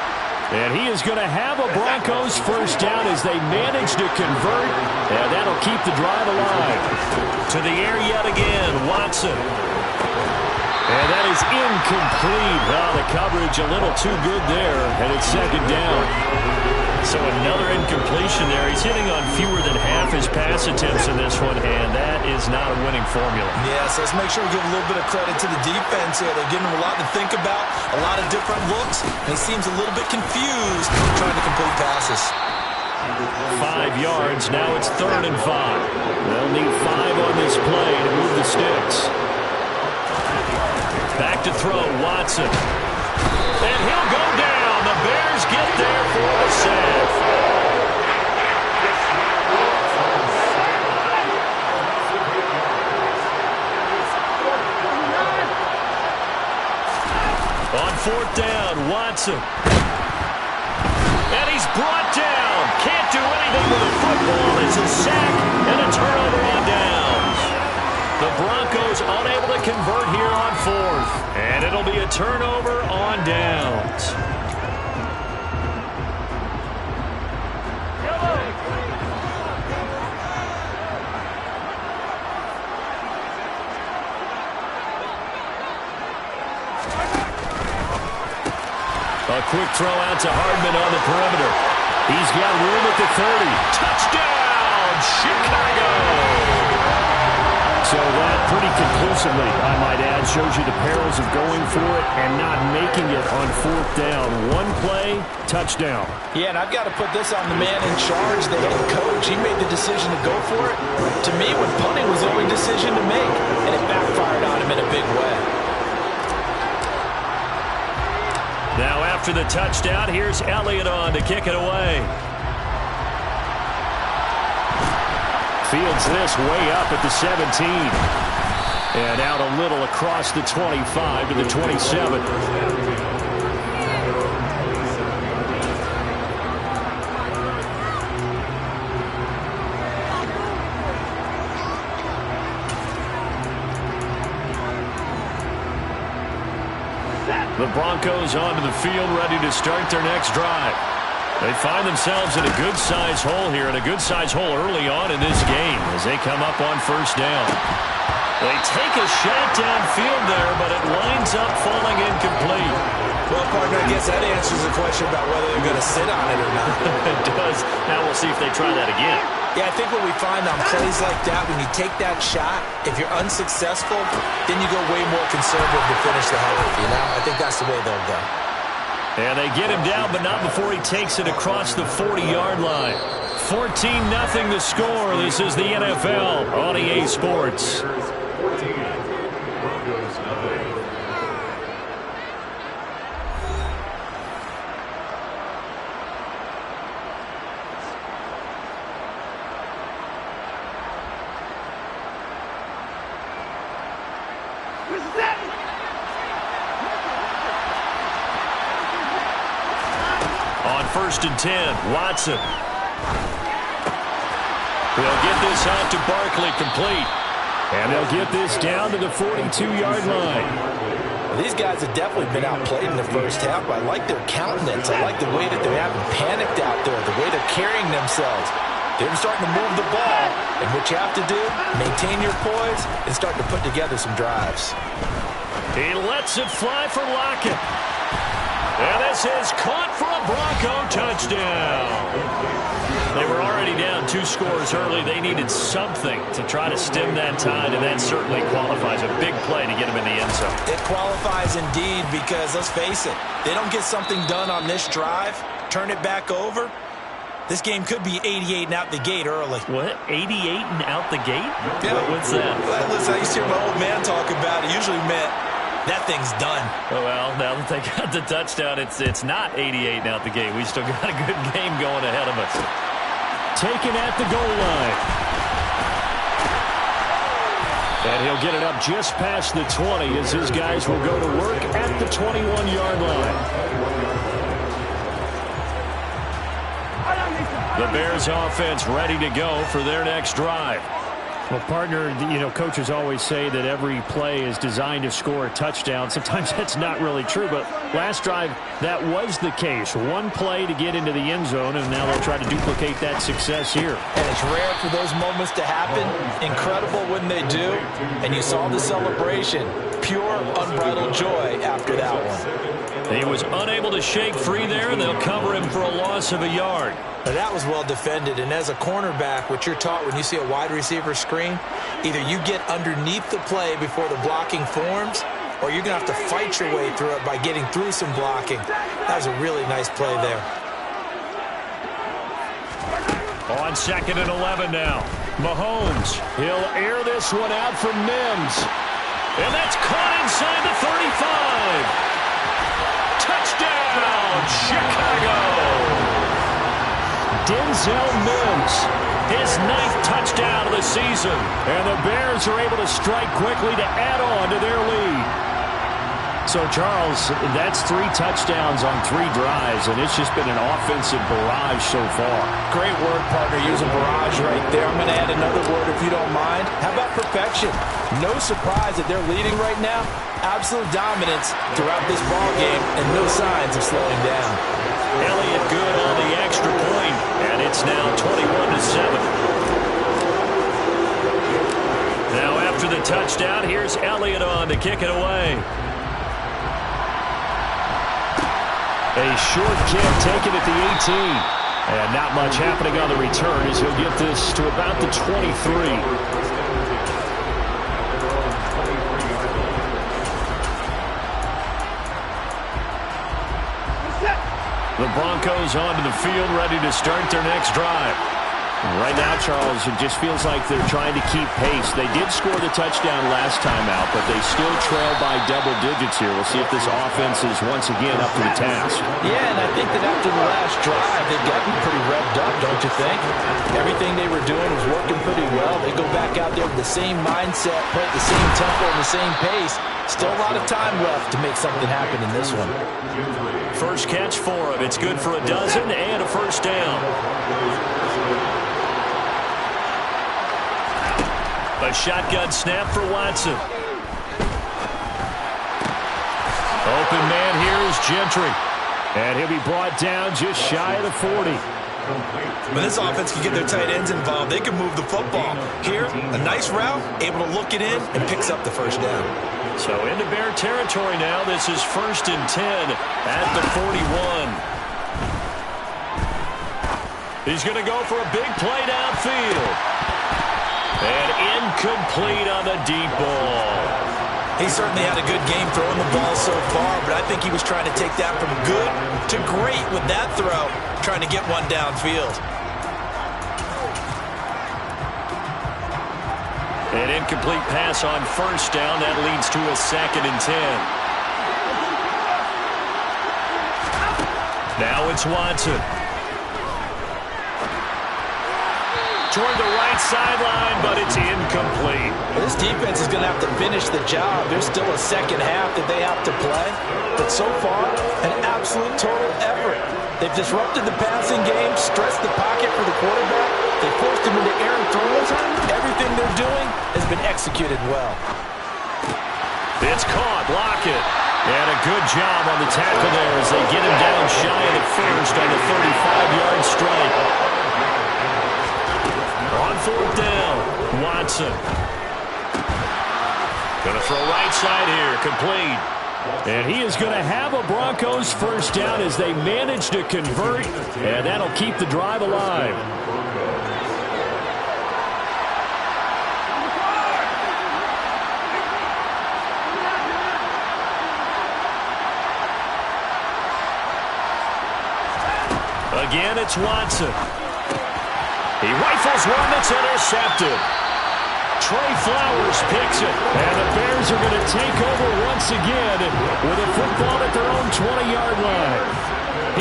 And he is going to have a Broncos 1st down as they manage to convert, and that'll keep the drive alive. To the air yet again, Watson. And that is incomplete. Well, the coverage a little too good there, and it's second down. So another incompletion there. He's hitting on fewer than half his pass attempts in this one, and that is not a winning formula. Yeah, so let's make sure we give a little bit of credit to the defense here. They're giving him a lot to think about, a lot of different looks, and he seems a little bit confused trying to complete passes. 5 yards. Now it's 3rd and 5. They'll need 5 on this play to move the sticks. Back to throw, Watson. And he'll go down. The Bears get there for the sack. On 4th down, Watson. And he's brought down. Can't do anything with the football. It's a sack and a turnover on downs. The Broncos unable to convert here on 4th. And it'll be a turnover on downs. A quick throw out to Hardman on the perimeter. He's got room at the 30. Touchdown, Chicago! So that pretty conclusively, I might add, shows you the perils of going for it and not making it on 4th down. One play, touchdown. Yeah, and I've got to put this on the man in charge, the head coach. He made the decision to go for it. To me, when punting was the only decision to make, and it backfired on him in a big way. Now after the touchdown, here's Elliott on to kick it away. Fields this way up at the 17. And out a little across the 25 to the 27. The Broncos onto the field, ready to start their next drive. They find themselves in a good-sized hole here, and a good-sized hole early on in this game as they come up on 1st down. They take a shot downfield there, but it lines up falling incomplete. Well, partner, I guess that answers the question about whether they're going to sit on it or not. It does. Now we'll see if they try that again. Yeah, I think what we find on plays like that, when you take that shot, if you're unsuccessful, then you go way more conservative to finish the half, you know? I think that's the way they'll go. And they get him down, but not before he takes it across the 40-yard line. 14-0 the score. This is the NFL on EA Sports. On 1st and 10, Watson. They'll get this out to Barkley, complete. And they'll get this down to the 42-yard line. Well, these guys have definitely been outplayed in the first half, but I like their countenance. I like the way that they're having panicked out there, the way they're carrying themselves. They're starting to move the ball, and what you have to do, maintain your poise and start to put together some drives. He lets it fly for Lockett. And this is caught for a Bronco touchdown. They were already down 2 scores early. They needed something to try to stem that tide, and that certainly qualifies. A big play to get them in the end zone. It qualifies indeed because, let's face it, they don't get something done on this drive, turn it back over, this game could be 88 and out the gate early. What? 88 and out the gate? Yeah. What's that? Well, listen, I used to hear my old man talk about it. Usually meant that thing's done. Oh, well, now that they got the touchdown, it's not 88 and out the gate. We still got a good game going ahead of us. Taken at the goal line. And he'll get it up just past the 20 as his guys will go to work at the 21-yard line. The Bears offense ready to go for their next drive. Well, partner, you know, coaches always say that every play is designed to score a touchdown. Sometimes that's not really true, but last drive, that was the case. One play to get into the end zone, and now they'll try to duplicate that success here. And it's rare for those moments to happen. Incredible when they do. And you saw the celebration. pure, unbridled joy after that one. He was unable to shake free there, and they'll cover him for a loss of a yard. Now, that was well defended, and as a cornerback, what you're taught when you see a wide receiver screen, either you get underneath the play before the blocking forms, or you're going to have to fight your way through it by getting through some blocking. That was a really nice play there. On 2nd and 11 now. Mahomes, he'll air this one out for Mims. And that's caught inside the 35. Touchdown, Chicago. Denzel Mims, his 9th touchdown of the season. And the Bears are able to strike quickly to add on to their lead. So, Charles, that's 3 touchdowns on 3 drives, and it's just been an offensive barrage so far. Great word, partner, using barrage right there. I'm going to add another word if you don't mind. How about perfection? No surprise that they're leading right now. Absolute dominance throughout this ball game, and no signs of slowing down. Elliott good on the extra point, and it's now 21-7. Now, after the touchdown, here's Elliott on to kick it away. A short kick taken at the 18. And not much happening on the return as he'll get this to about the 23. The Broncos onto the field, ready to start their next drive. Right now, Charles, it just feels like they're trying to keep pace. They did score the touchdown last time out, but they still trail by double digits here. We'll see if this offense is once again up to the task. Yeah, and I think that after the last drive, they've gotten pretty revved up, don't you think? Everything they were doing was working pretty well. They go back out there with the same mindset, play at the same tempo and the same pace. Still a lot of time left to make something happen in this one. First catch for him. It's good for a dozen and a first down. A shotgun snap for Watson. Open man here is Gentry. And he'll be brought down just shy of the 40. When this offense can get their tight ends involved, they can move the football. Here, a nice route, able to look it in, and picks up the first down. So into Bear territory now. This is 1st and 10 at the 41. He's going to go for a big play downfield. And incomplete on the deep ball. He certainly had a good game throwing the ball so far, but I think he was trying to take that from good to great with that throw, trying to get one downfield. An incomplete pass on first down. That leads to a 2nd and 10. Now it's Watson. Toward the right sideline, but it's incomplete. This defense is going to have to finish the job. There's still a second half that they have to play. But so far, an absolute total effort. They've disrupted the passing game, stressed the pocket for the quarterback. They forced him into errant throws. Everything they're doing has been executed well. It's caught. Block it. And a good job on the tackle there as they get him down shy of the first on the 35-yard strike. On 4th down, Watson. Going to throw right side here, complete. And he is going to have a Broncos first down as they manage to convert, and that'll keep the drive alive. Again, it's Watson. He rifles one that's intercepted. Trey Flowers picks it. And the Bears are going to take over once again with a football at their own 20-yard line.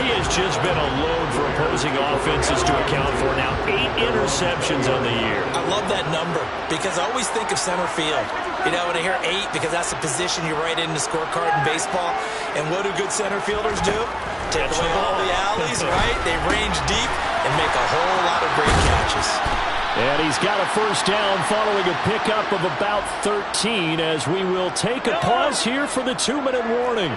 He has just been a load for opposing offenses to account for. Now 8 interceptions on the year. I love that number because I always think of center field. You know, when I hear 8, because that's the position you write in the scorecard in baseball. And what do good center fielders do? Take away all the alleys, right? They range deep and make a whole lot of great catches. And he's got a first down following a pickup of about 13 as we will take a pause here for the 2-minute warning.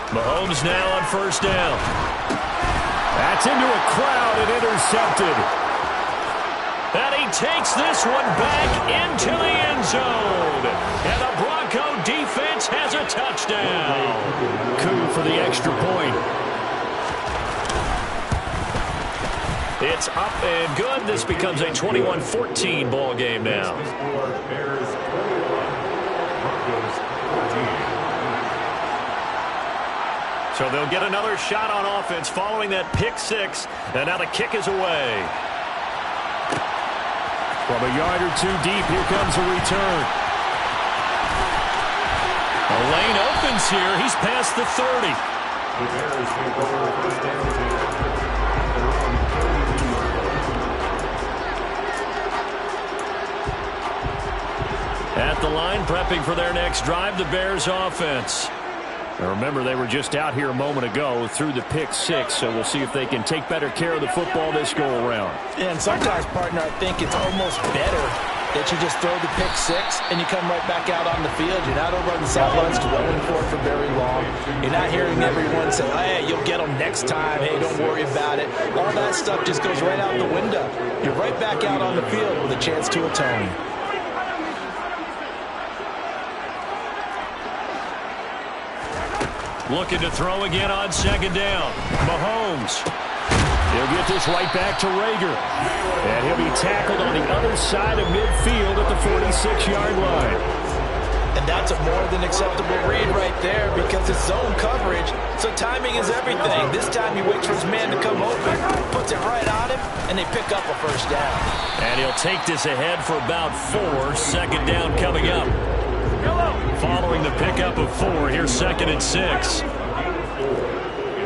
Mahomes now on first down. That's into a crowd and intercepted. And he takes this one back into the end zone. And the Bronco defense has a touchdown. Coup for the extra point. It's up and good. This becomes a 21-14 ball game now. So they'll get another shot on offense following that pick six. And now the kick is away. From a yard or two deep, here comes a return. A lane opens here. He's past the 30. At the line, prepping for their next drive, the Bears offense. Now remember, they were just out here a moment ago through the pick six, so we'll see if they can take better care of the football this go-around. And sometimes, partner, I think it's almost better that you just throw the pick six and you come right back out on the field. You're not over on the sidelines dwelling for it for very long. You're not hearing everyone say, hey, you'll get them next time. Hey, don't worry about it. All that stuff just goes right out the window. You're right back out on the field with a chance to atone. Looking to throw again on second down. Mahomes. He'll get this right back to Rager. And he'll be tackled on the other side of midfield at the 46-yard line. And that's a more than acceptable read right there because it's zone coverage, so timing is everything. This time he waits for his man to come open, puts it right on him, and they pick up a first down. And he'll take this ahead for about 4. Second down coming up. Following the pickup of 4, here's 2nd and 6. It's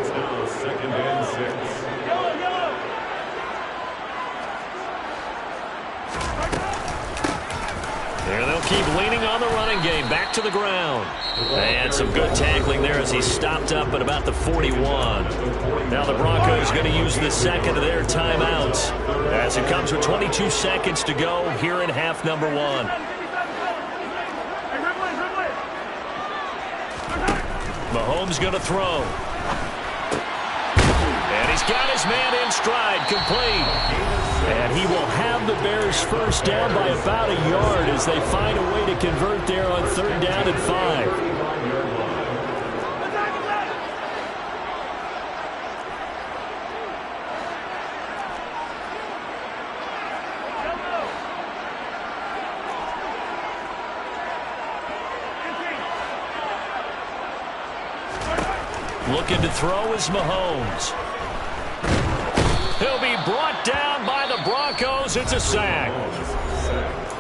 now 2nd and 6. Here they'll keep leaning on the running game. Back to the ground. And some good tackling there as he stopped up at about the 41. Now the Broncos going to use the second of their timeouts as it comes with 22 seconds to go here in half number 1. Mahomes going to throw. And he's got his man in stride, complete. And he will have the Bears first down by about a yard as they find a way to convert there on 3rd down and 5. Looking to throw is Mahomes. He'll be brought down by the Broncos. It's a sack.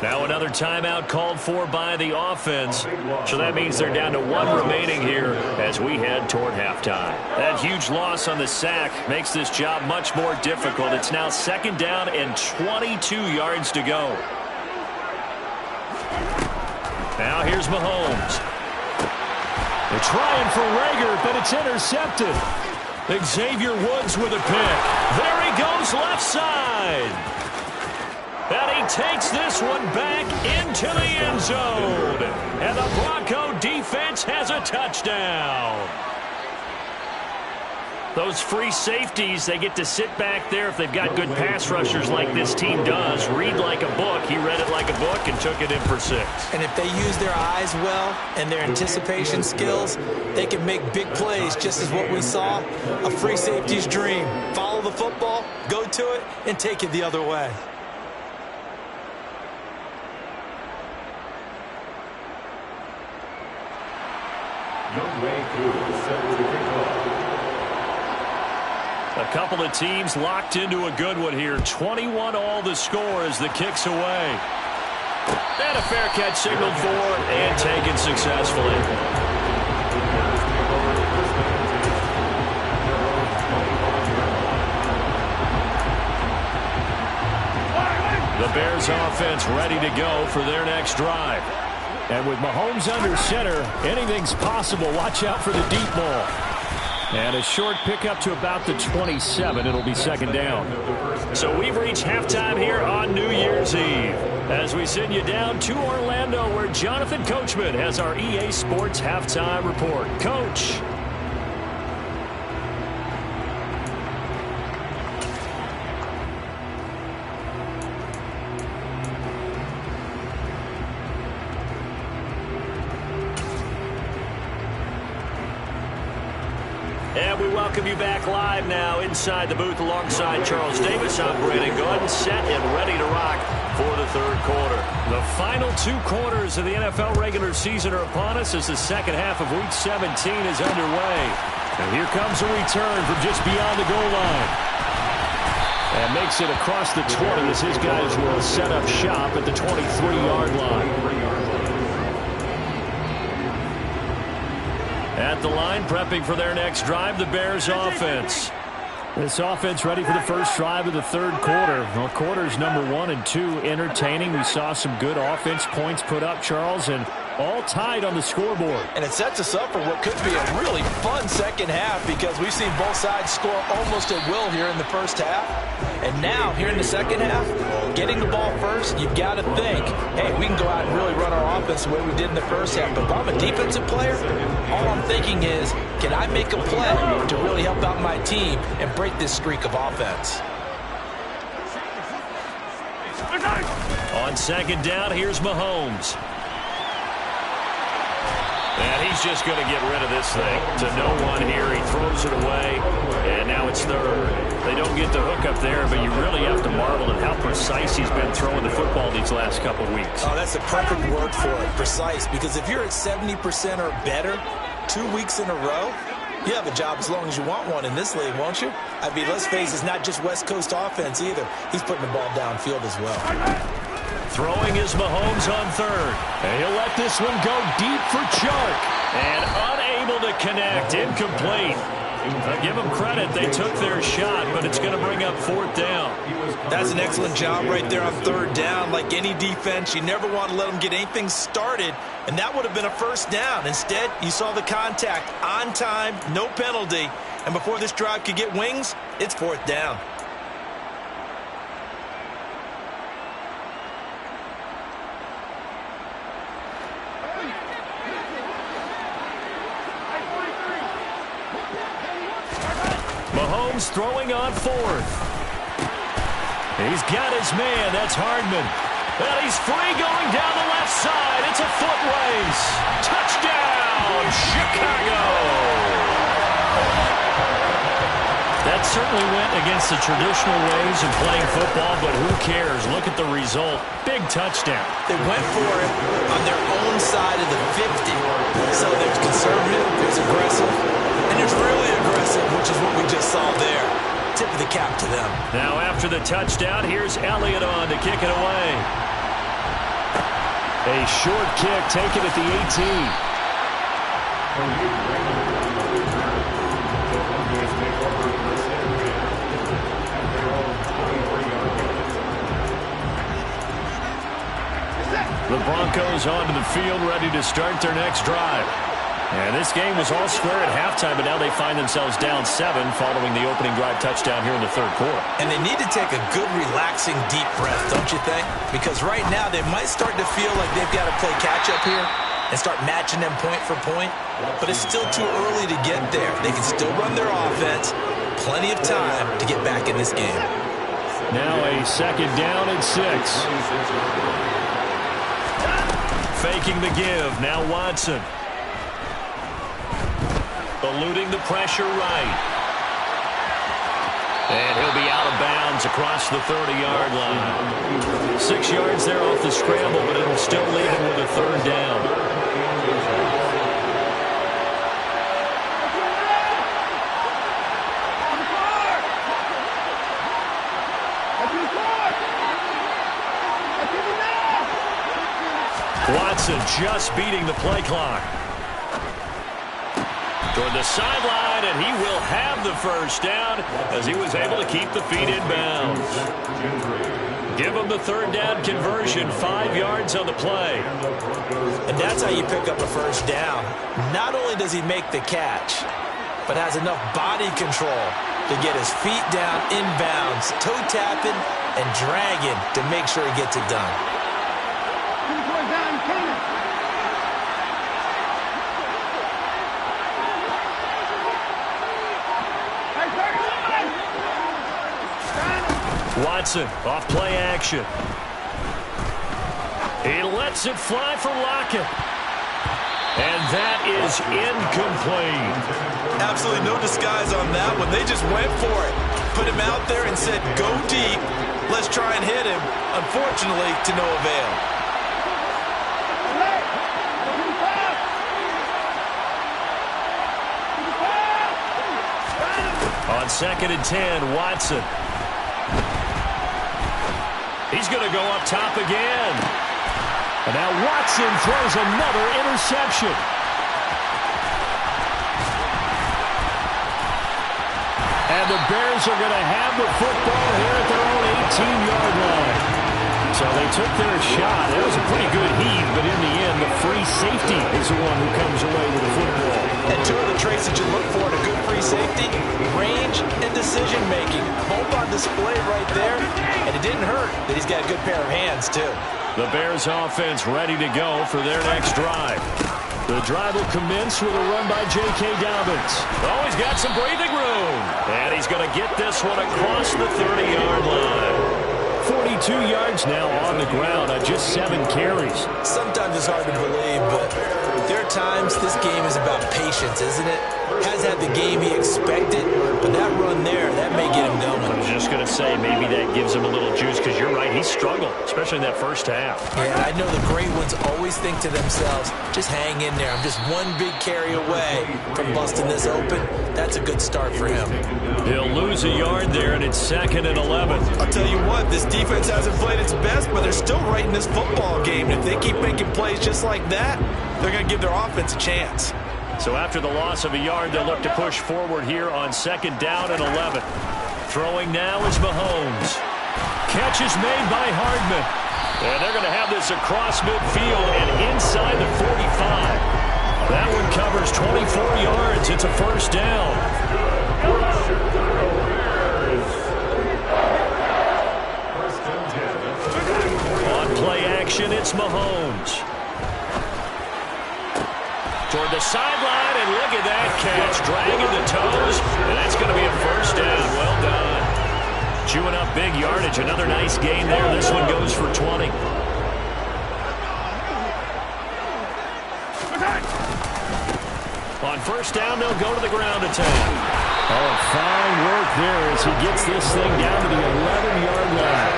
Now another timeout called for by the offense. So that means they're down to 1 remaining here as we head toward halftime. That huge loss on the sack makes this job much more difficult. It's now 2nd down and 22 yards to go. Now here's Mahomes. They're trying for Rager, but it's intercepted. Xavier Woods with a pick. There he goes left side. And he takes this one back into the end zone. And the Bronco defense has a touchdown. Those free safeties, they get to sit back there if they've got good pass rushers like this team does. Read like a book. He read it like a book and took it in for 6. And if they use their eyes well and their anticipation skills, they can make big plays, just as what we saw. A free safety's dream. Follow the football, go to it, and take it the other way. Midway through, set to kick off. A couple of teams locked into a good one here. 21 all the score as the kick's away. And a fair catch signaled for and taken successfully. The Bears offense ready to go for their next drive. And with Mahomes under center, anything's possible. Watch out for the deep ball. And a short pickup to about the 27. It'll be 2nd down. So we've reached halftime here on New Year's Eve as we send you down to Orlando where Jonathan Coachman has our EA Sports halftime report. Coach. And we welcome you back live now inside the booth alongside Charles Davis. I'm Brandon Gaudin, set and ready to rock for the third quarter. The final 2 quarters of the NFL regular season are upon us as the second half of Week 17 is underway. And here comes a return from just beyond the goal line. And makes it across the 20 as his guys will set up shop at the 23-yard line. At the line, prepping for their next drive, the Bears offense. This offense ready for the first drive of the third quarter. Well, quarters number 1 and 2 entertaining. We saw some good offense points put up, Charles, and all tied on the scoreboard. And it sets us up for what could be a really fun second half because we've seen both sides score almost at will here in the first half. And now, here in the second half, getting the ball first, you've got to think, hey, we can go out and really run our offense the way we did in the first half. But if I'm a defensive player, all I'm thinking is, can I make a play to really help out my team and break this streak of offense? On second down, here's Mahomes. And he's just going to get rid of this thing to no one here. He throws it away, and now it's third. They don't get the hook up there, but you really have to marvel at how precise he's been throwing the football these last couple of weeks. Oh, that's the perfect word for it, precise, because if you're at 70% or better 2 weeks in a row, you have a job as long as you want one in this league, won't you? I mean, let's face it, it's not just West Coast offense either. He's putting the ball downfield as well. Throwing is Mahomes on third. And he'll let this one go deep for Chark. And unable to connect. Incomplete. Give them credit. They took their shot, but it's going to bring up fourth down. That's an excellent job right there on third down. Like any defense, you never want to let them get anything started, and that would have been a first down. Instead, you saw the contact on time, no penalty, and before this drive could get wings, it's fourth down. Mahomes throwing on fourth. He's got his man. That's Hardman. And he's free going down the left side. It's a foot race. Touchdown, Chicago. That certainly went against the traditional ways of playing football, but who cares? Look at the result. Big touchdown. They went for it on their own side of the 50. So there's conservative, there's aggressive, and there's really aggressive, which is what we just saw there. Tip of the cap to them. Now after the touchdown, here's Elliott on to kick it away. A short kick taken at the 18. The Broncos onto the field, ready to start their next drive. And this game was all square at halftime, but now they find themselves down 7 following the opening drive touchdown here in the third quarter. And they need to take a good, relaxing, deep breath, don't you think? Because right now they might start to feel like they've got to play catch-up here and start matching them point for point. But it's still too early to get there. They can still run their offense. Plenty of time to get back in this game. Now a second down and 6. Faking the give. Now Watson. Eluding the pressure right. And he'll be out of bounds across the 30-yard line. 6 yards there off the scramble, but it'll still leave him with a third down. Watson just beating the play clock. Toward the sideline, and he will have the first down as he was able to keep the feet in bounds. Give him the third down conversion, 5 yards on the play. And that's how you pick up a first down. Not only does he make the catch, but has enough body control to get his feet down inbounds, toe tapping and dragging to make sure he gets it done. Watson, off play action. He lets it fly for Lockett. And That is incomplete. Absolutely no disguise on that one. They just went for it. Put him out there and said, go deep. Let's try and hit him. Unfortunately, to no avail. On 2nd and 10, Watson. He's going to go up top again. And now Watson throws another interception. And the Bears are going to have the football here at their own 18-yard line. So they took their shot. It was a pretty good heave, but in the end, the free safety is the one who comes away with the football. And two of the traits that you look for in a good free safety, range and decision-making. Both on display right there, and it didn't hurt that he's got a good pair of hands, too. The Bears offense ready to go for their next drive. The drive will commence with a run by J.K. Dobbins. Oh, he's got some breathing room. And he's going to get this one across the 30-yard line. 42 yards now on the ground on just 7 carries. Sometimes it's hard to believe, but there are times this game is about patience, isn't it? Has had the game he expected, but that run there, that may get him going. I was just going to say, maybe that gives him a little juice, because you're right, he struggled, especially in that first half. Yeah, and I know the great ones always think to themselves, just hang in there. I'm just one big carry away from busting this open. That's a good start for him. He'll lose a yard there, and it's 2nd and 11. I'll tell you what, this defense hasn't played its best, but they're still right in this football game. If they keep making plays just like that, they're going to give their offense a chance. So after the loss of a yard, they'll look to push forward here on 2nd down and 11. Throwing now is Mahomes. Catch is made by Hardman. And they're going to have this across midfield and inside the 45. That one covers 24 yards. It's a first down. On play action, it's Mahomes. Toward the sideline, and look at that catch. Dragging the toes, and that's going to be a first down. Well done. Chewing up big yardage. Another nice gain there. This one goes for 20. On first down, they'll go to the ground attack. Oh, fine work there as he gets this thing down to the 11-yard line.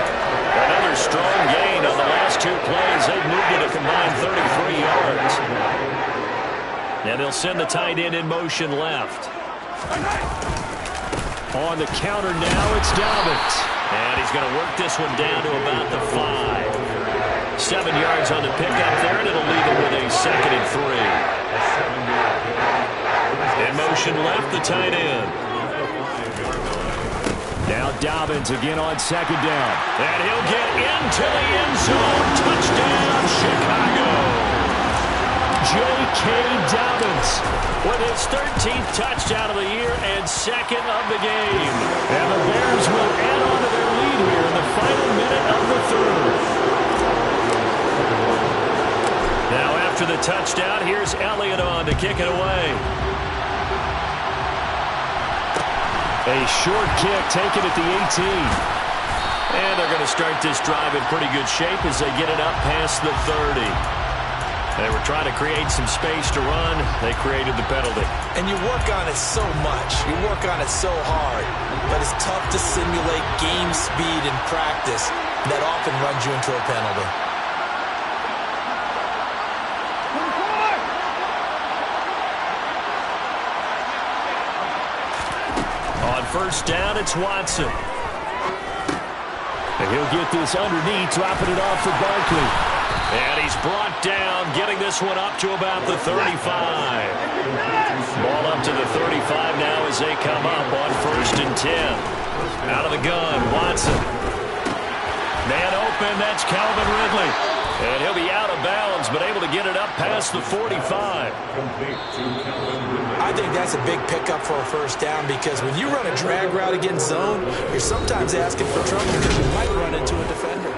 Another strong gain on the last 2 plays. They've moved it a combined 33 yards. And they'll send the tight end in motion left. On the counter now, it's Dobbins. And he's going to work this one down to about the 5. 7 yards on the pickup there, and it'll leave him with a 2nd and 3. In motion left, the tight end. Now Dobbins again on 2nd down. And he'll get into the end zone. Touchdown, Chicago. J.K. Dobbins with his 13th touchdown of the year and 2nd of the game. And the Bears will add on to their lead here in the final minute of the 3rd. Now after the touchdown, here's Elliott on to kick it away. A short kick taken at the 18. And they're going to start this drive in pretty good shape as they get it up past the 30. They were trying to create some space to run. They created the penalty. And you work on it so much. You work on it so hard. But it's tough to simulate game speed in practice. That often runs you into a penalty. On first down, it's Watson. And he'll get this underneath, dropping it off for Barkley. And he's brought down, getting this one up to about the 35. Ball up to the 35 now as they come up on 1st and 10. Out of the gun, Watson. Man open, that's Calvin Ridley. And he'll be out of bounds, but able to get it up past the 45. I think that's a big pickup for a first down because when you run a drag route against zone, you're sometimes asking for trouble because you might run into a defender.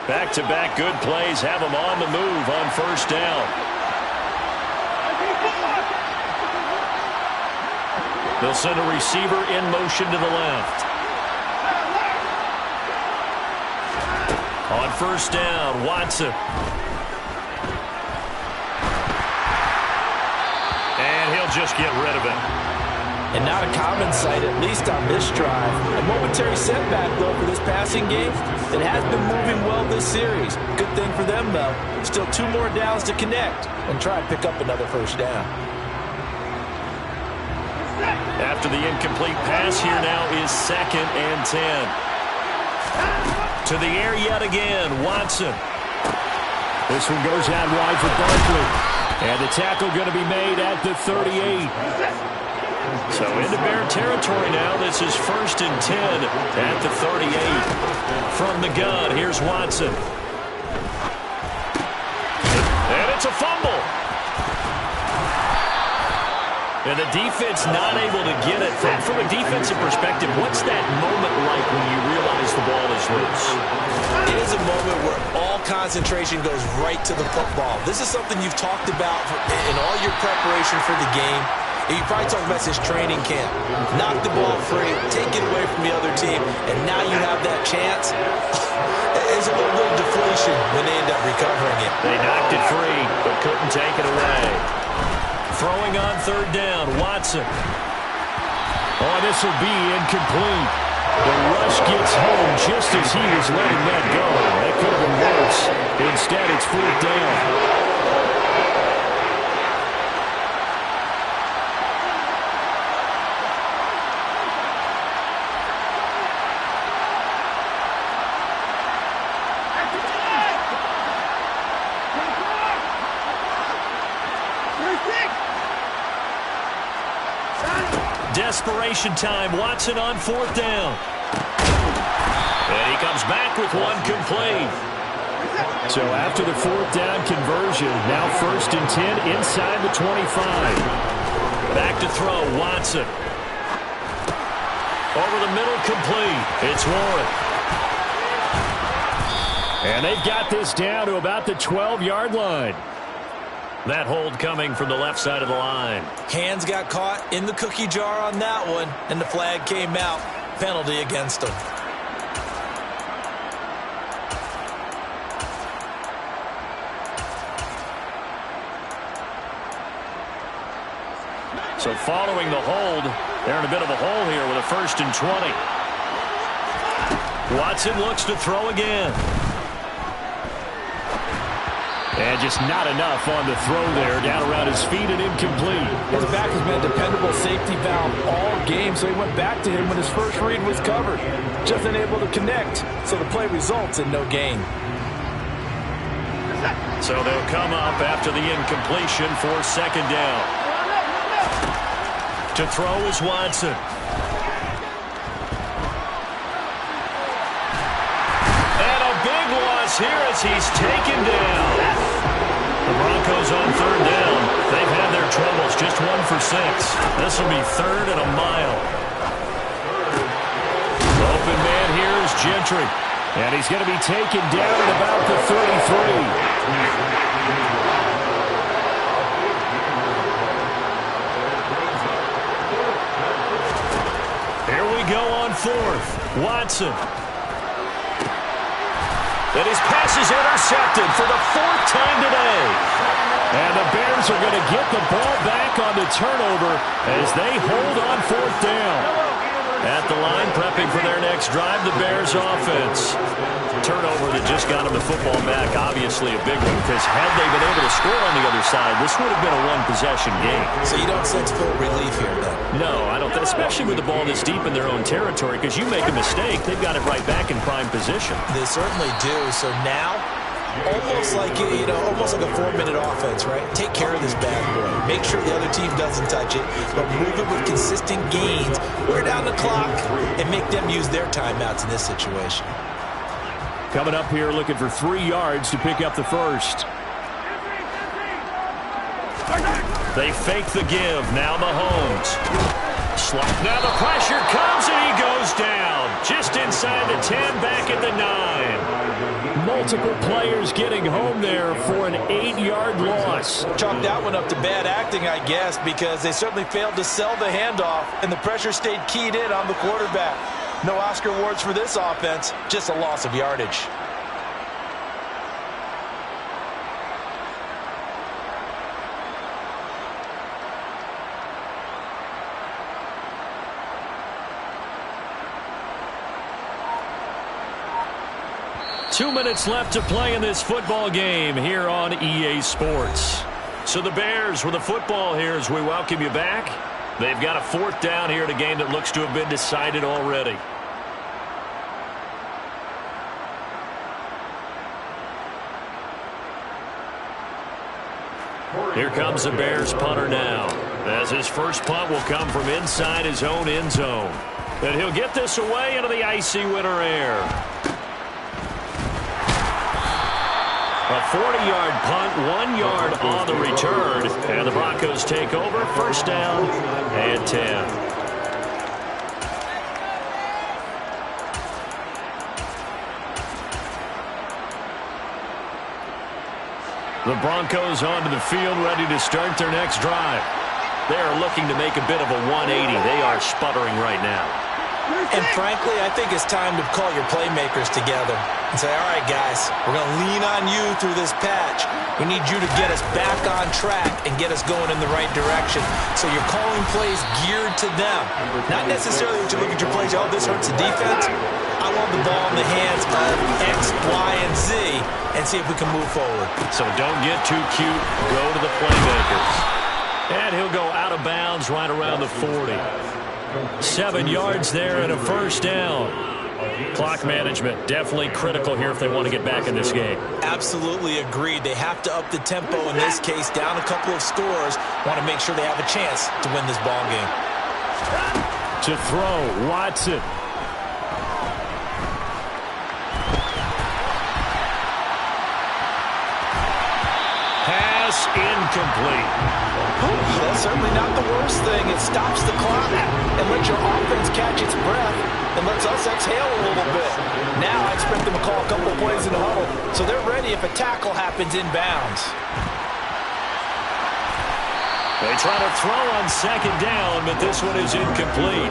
Back-to-back good plays have them on the move on first down. They'll send a receiver in motion to the left. On first down, Watson. And he'll just get rid of it. And not a common sight, at least on this drive. A momentary setback, though, for this passing game. It has been moving well this series. Good thing for them, though. Still 2 more downs to connect and try and pick up another first down. After the incomplete pass, here now is 2nd and 10. To the air yet again, Watson. This one goes out wide for Barkley. And the tackle going to be made at the 38. So into Bear territory now. This is 1st and 10 at the 38. From the gun, here's Watson. And it's a fumble. And the defense not able to get it. From a defensive perspective, what's that moment like when you realize the ball is loose? It is a moment where all concentration goes right to the football. This is something you've talked about in all your preparation for the game. You probably talked about this training camp. Knock the ball free, take it away from the other team, and now you have that chance. There's a little bit of deflation when they end up recovering it. They knocked it free, but couldn't take it away. Throwing on 3rd down, Watson. Oh, this will be incomplete. The rush gets home just as he was letting that go. That could have been worse. Instead, it's 4th down. Desperation time. Watson on 4th down. And he comes back with one complete. So after the 4th down conversion, now 1st and 10 inside the 25. Back to throw, Watson. Over the middle, complete. It's Warren. And they've got this down to about the 12-yard line. That hold coming from the left side of the line. Hands got caught in the cookie jar on that one, and the flag came out. Penalty against them. So following the hold, they're in a bit of a hole here with a 1st and 20. Watson looks to throw again. And just not enough on the throw there. Down around his feet and incomplete. His back has been a dependable safety valve all game, so he went back to him when his first read was covered. Just unable to connect, so the play results in no gain. So they'll come up after the incompletion for 2nd down. To throw is Watson. And a big loss here as he's taken down. The Broncos on 3rd down. They've had their troubles, just 1 for 6. This will be 3rd and a mile. Open man here is Gentry. And he's going to be taken down at about the 33. Here we go on 4th. Watson. And his pass is intercepted for the 4th time today. And the Bears are going to get the ball back on the turnover as they hold on 4th down. At the line, prepping for their next drive, the Bears offense. Turnover that just got them the football back, obviously a big one, because had they been able to score on the other side, this would have been a one-possession game. So you don't sense full relief here, then? No, I don't, especially with the ball this deep in their own territory, because you make a mistake, they've got it right back in prime position. They certainly do. So now, almost like almost like a 4-minute offense, right? Take care of this bad boy. Make sure the other team doesn't touch it, but move it with consistent gains. Wear down the clock and make them use their timeouts in this situation. Coming up here looking for 3 yards to pick up the first. They fake the give. Now Mahomes. Now the pressure comes and he goes down. Just inside the 10, back at the 9. Multiple players getting home there for an 8-yard loss. Chalk that one up to bad acting, I guess, because they certainly failed to sell the handoff, and the pressure stayed keyed in on the quarterback. No Oscar awards for this offense, just a loss of yardage. 2 minutes left to play in this football game here on EA Sports. So the Bears with the football here as we welcome you back. They've got a 4th down here in a game that looks to have been decided already. Here comes the Bears punter now, as his first punt will come from inside his own end zone. And he'll get this away into the icy winter air. A 40-yard punt, 1 yard on the return. And the Broncos take over, first down and 10. The Broncos onto the field, ready to start their next drive. They are looking to make a bit of a 180. They are sputtering right now. And frankly, I think it's time to call your playmakers together and say, all right, guys, we're going to lean on you through this patch. We need you to get us back on track and get us going in the right direction. So you're calling plays geared to them. Not necessarily to look at your plays, oh, this hurts the defense. I want the ball in the hands of X, Y, and Z and see if we can move forward. So don't get too cute. Go to the playmakers. And he'll go out of bounds right around the 40. 7 yards there and a first down. Clock management definitely critical here if they want to get back in this game. Absolutely agreed. They have to up the tempo in this case, down a couple of scores. Want to make sure they have a chance to win this ball game. To throw, Watson. Pass incomplete. That's certainly not the worst thing. It stops the clock and lets your offense catch its breath and lets us exhale a little bit. Now I expect them to call a couple of plays in the huddle so they're ready if a tackle happens inbounds. They try to throw on second down, but this one is incomplete.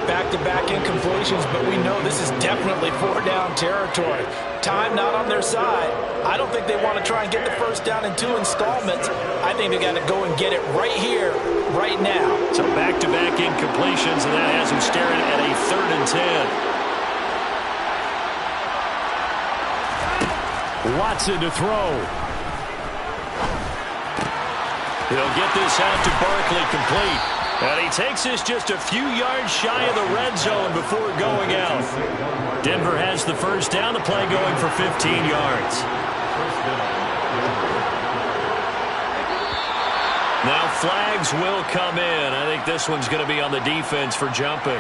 Back-to-back incompletions, but we know this is definitely 4-down territory. Time not on their side. I don't think they want to try and get the first down in 2 installments. I think they got to go and get it right here, right now. So back-to-back incompletions, and that has them staring at a 3rd and 10. Watson to throw. He'll get this out to Barkley, complete. And he takes this just a few yards shy of the red zone before going out. Denver has the first down, the play going for 15 yards. Now flags will come in. I think this one's going to be on the defense for jumping.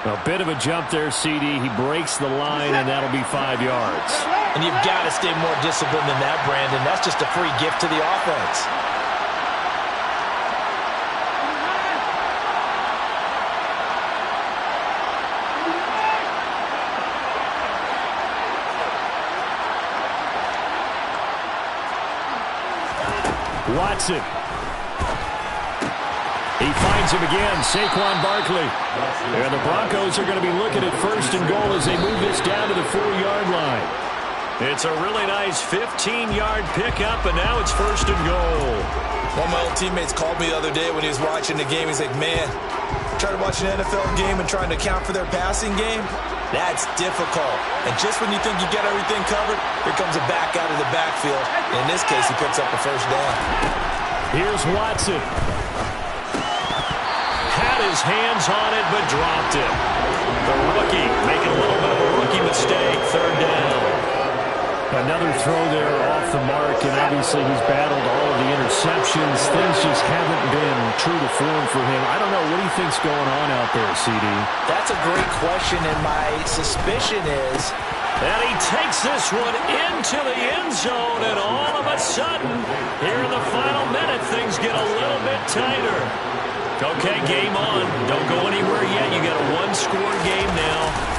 A bit of a jump there, CD. He breaks the line, and that'll be 5 yards. And you've got to stay more disciplined than that, Brandon. That's just a free gift to the offense. Watson. He finds him again, Saquon Barkley. And the Broncos are going to be looking at first and goal as they move this down to the 4-yard line. It's a really nice 15-yard pickup, and now it's first and goal. One of my old teammates called me the other day when he was watching the game. He's like, man, trying to watch an NFL game and trying to account for their passing game? That's difficult. And just when you think you get everything covered, here comes a back out of the backfield. And in this case, he picks up a first down. Here's Watson. Had his hands on it, but dropped it. The rookie making a little bit of a rookie mistake. 3rd down. Another throw there off the mark, and obviously he's battled all of the interceptions. Things just haven't been true to form for him. I don't know. What do you think's going on out there, CD? That's a great question, and my suspicion is... And he takes this one into the end zone, and all of a sudden, here in the final minute, things get a little bit tighter. Okay, game on. Don't go anywhere yet. You got a 1-score game now.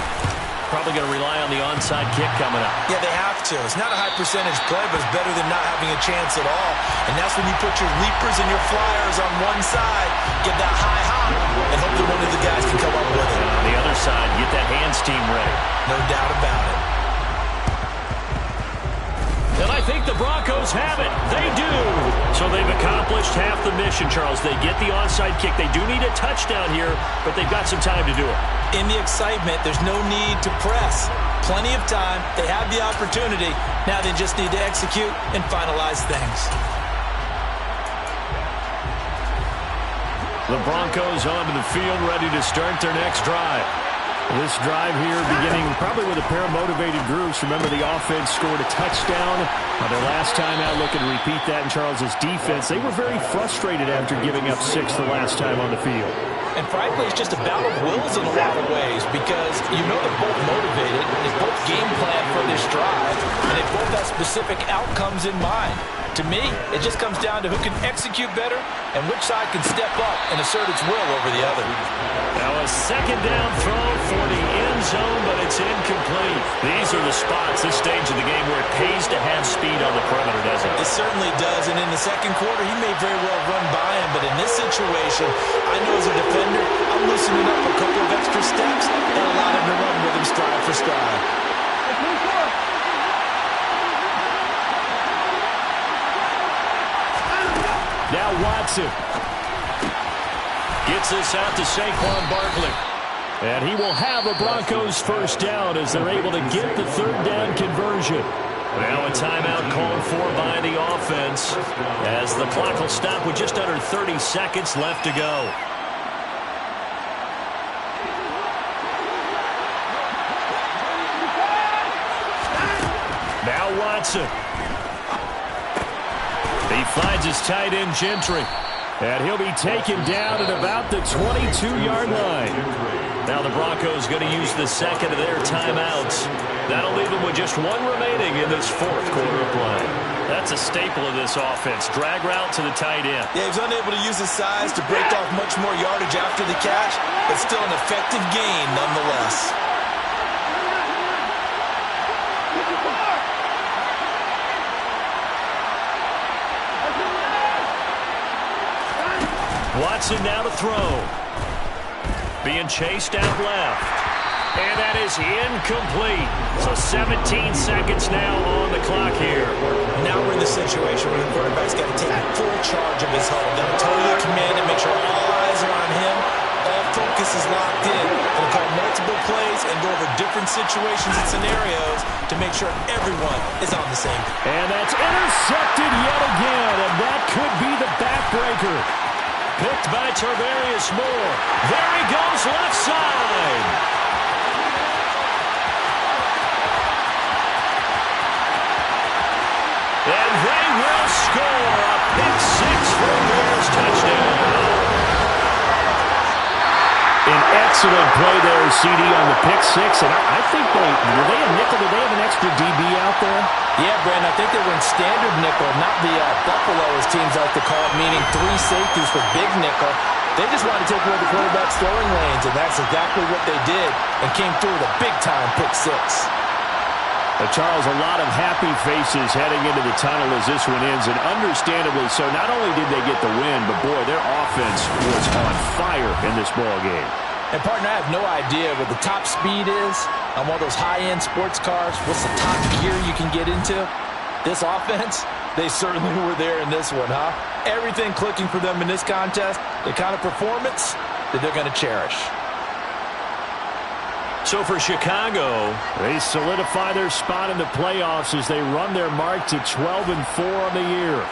Probably going to rely on the onside kick coming up. Yeah, they have to. It's not a high percentage play, but it's better than not having a chance at all. And that's when you put your leapers and your flyers on one side, get that high hop, and hope that one of the guys can come up with it. And on the other side, get that hands team ready. No doubt about it. And I think the Broncos have it. They do. So So they've accomplished half the mission, Charles. They get the onside kick. They do need a touchdown here, but they've got some time to do it. In the excitement, there's no need to press. Plenty of time. They have the opportunity. Now they just need to execute and finalize things. The Broncos onto the field, ready to start their next drive. This drive here beginning probably with a pair of motivated groups. Remember, the offense scored a touchdown on their last time out. Looking to repeat that in Charles's defense. They were very frustrated after giving up 6 the last time on the field. And frankly, it's just a battle of wills in a lot of ways because you know they're both motivated. They both game plan for this drive, and they both have specific outcomes in mind. To me, it just comes down to who can execute better and which side can step up and assert its will over the other. Now a second down throw for the end zone, but it's incomplete. These are the spots, this stage of the game, where it pays to have speed on the perimeter, doesn't it? It certainly does, and in the second quarter, he may very well run by him, but in this situation, I know as a defender, I'm loosening up a couple of extra steps and allowing him to run with him stride for stride. Now Watson gets this out to Saquon Barkley. And he will have a Broncos first down as they're able to get the third down conversion. Now a timeout called for by the offense as the clock will stop with just under 30 seconds left to go. Now Watson. He finds his tight end, Gentry. And he'll be taken down at about the 22-yard line. Now the Broncos going to use the second of their timeouts. That'll leave them with just one remaining in this fourth quarter of play. That's a staple of this offense. Drag route to the tight end. Yeah, he's unable to use his size to break off much more yardage after the catch, but still an effective gain nonetheless. Watson now to throw. Being chased out left. And that is incomplete. So 17 seconds now on the clock here. Now we're in the situation where the quarterback's got to take full charge of his huddle. Got to totally command and make sure all eyes are on him. All focus is locked in. Going to call multiple plays and go over different situations and scenarios to make sure everyone is on the same. And that's intercepted yet again. And that could be the backbreaker. Picked by Tarvarius Moore. There he goes, left side. And they will score a pick six for a Bears touchdown. An excellent play there, CD, on the pick six. And I think were they a nickel? Did they have an extra DB out there? Yeah, Brandon, I think they were in standard nickel, not the Buffalo, as teams like to call it, meaning 3 safeties for big nickel. They just wanted to take away the quarterback's throwing lanes, and that's exactly what they did, and came through with a big-time pick six. Charles, a lot of happy faces heading into the tunnel as this one ends, and understandably so. Not only did they get the win, but, boy, their offense was on fire in this ball game. And, partner, I have no idea what the top speed is on one of those high-end sports cars. What's the top gear you can get into? This offense, they certainly were there in this one, huh? Everything clicking for them in this contest, the kind of performance that they're going to cherish. So for Chicago, they solidify their spot in the playoffs as they run their mark to 12-4 on the year.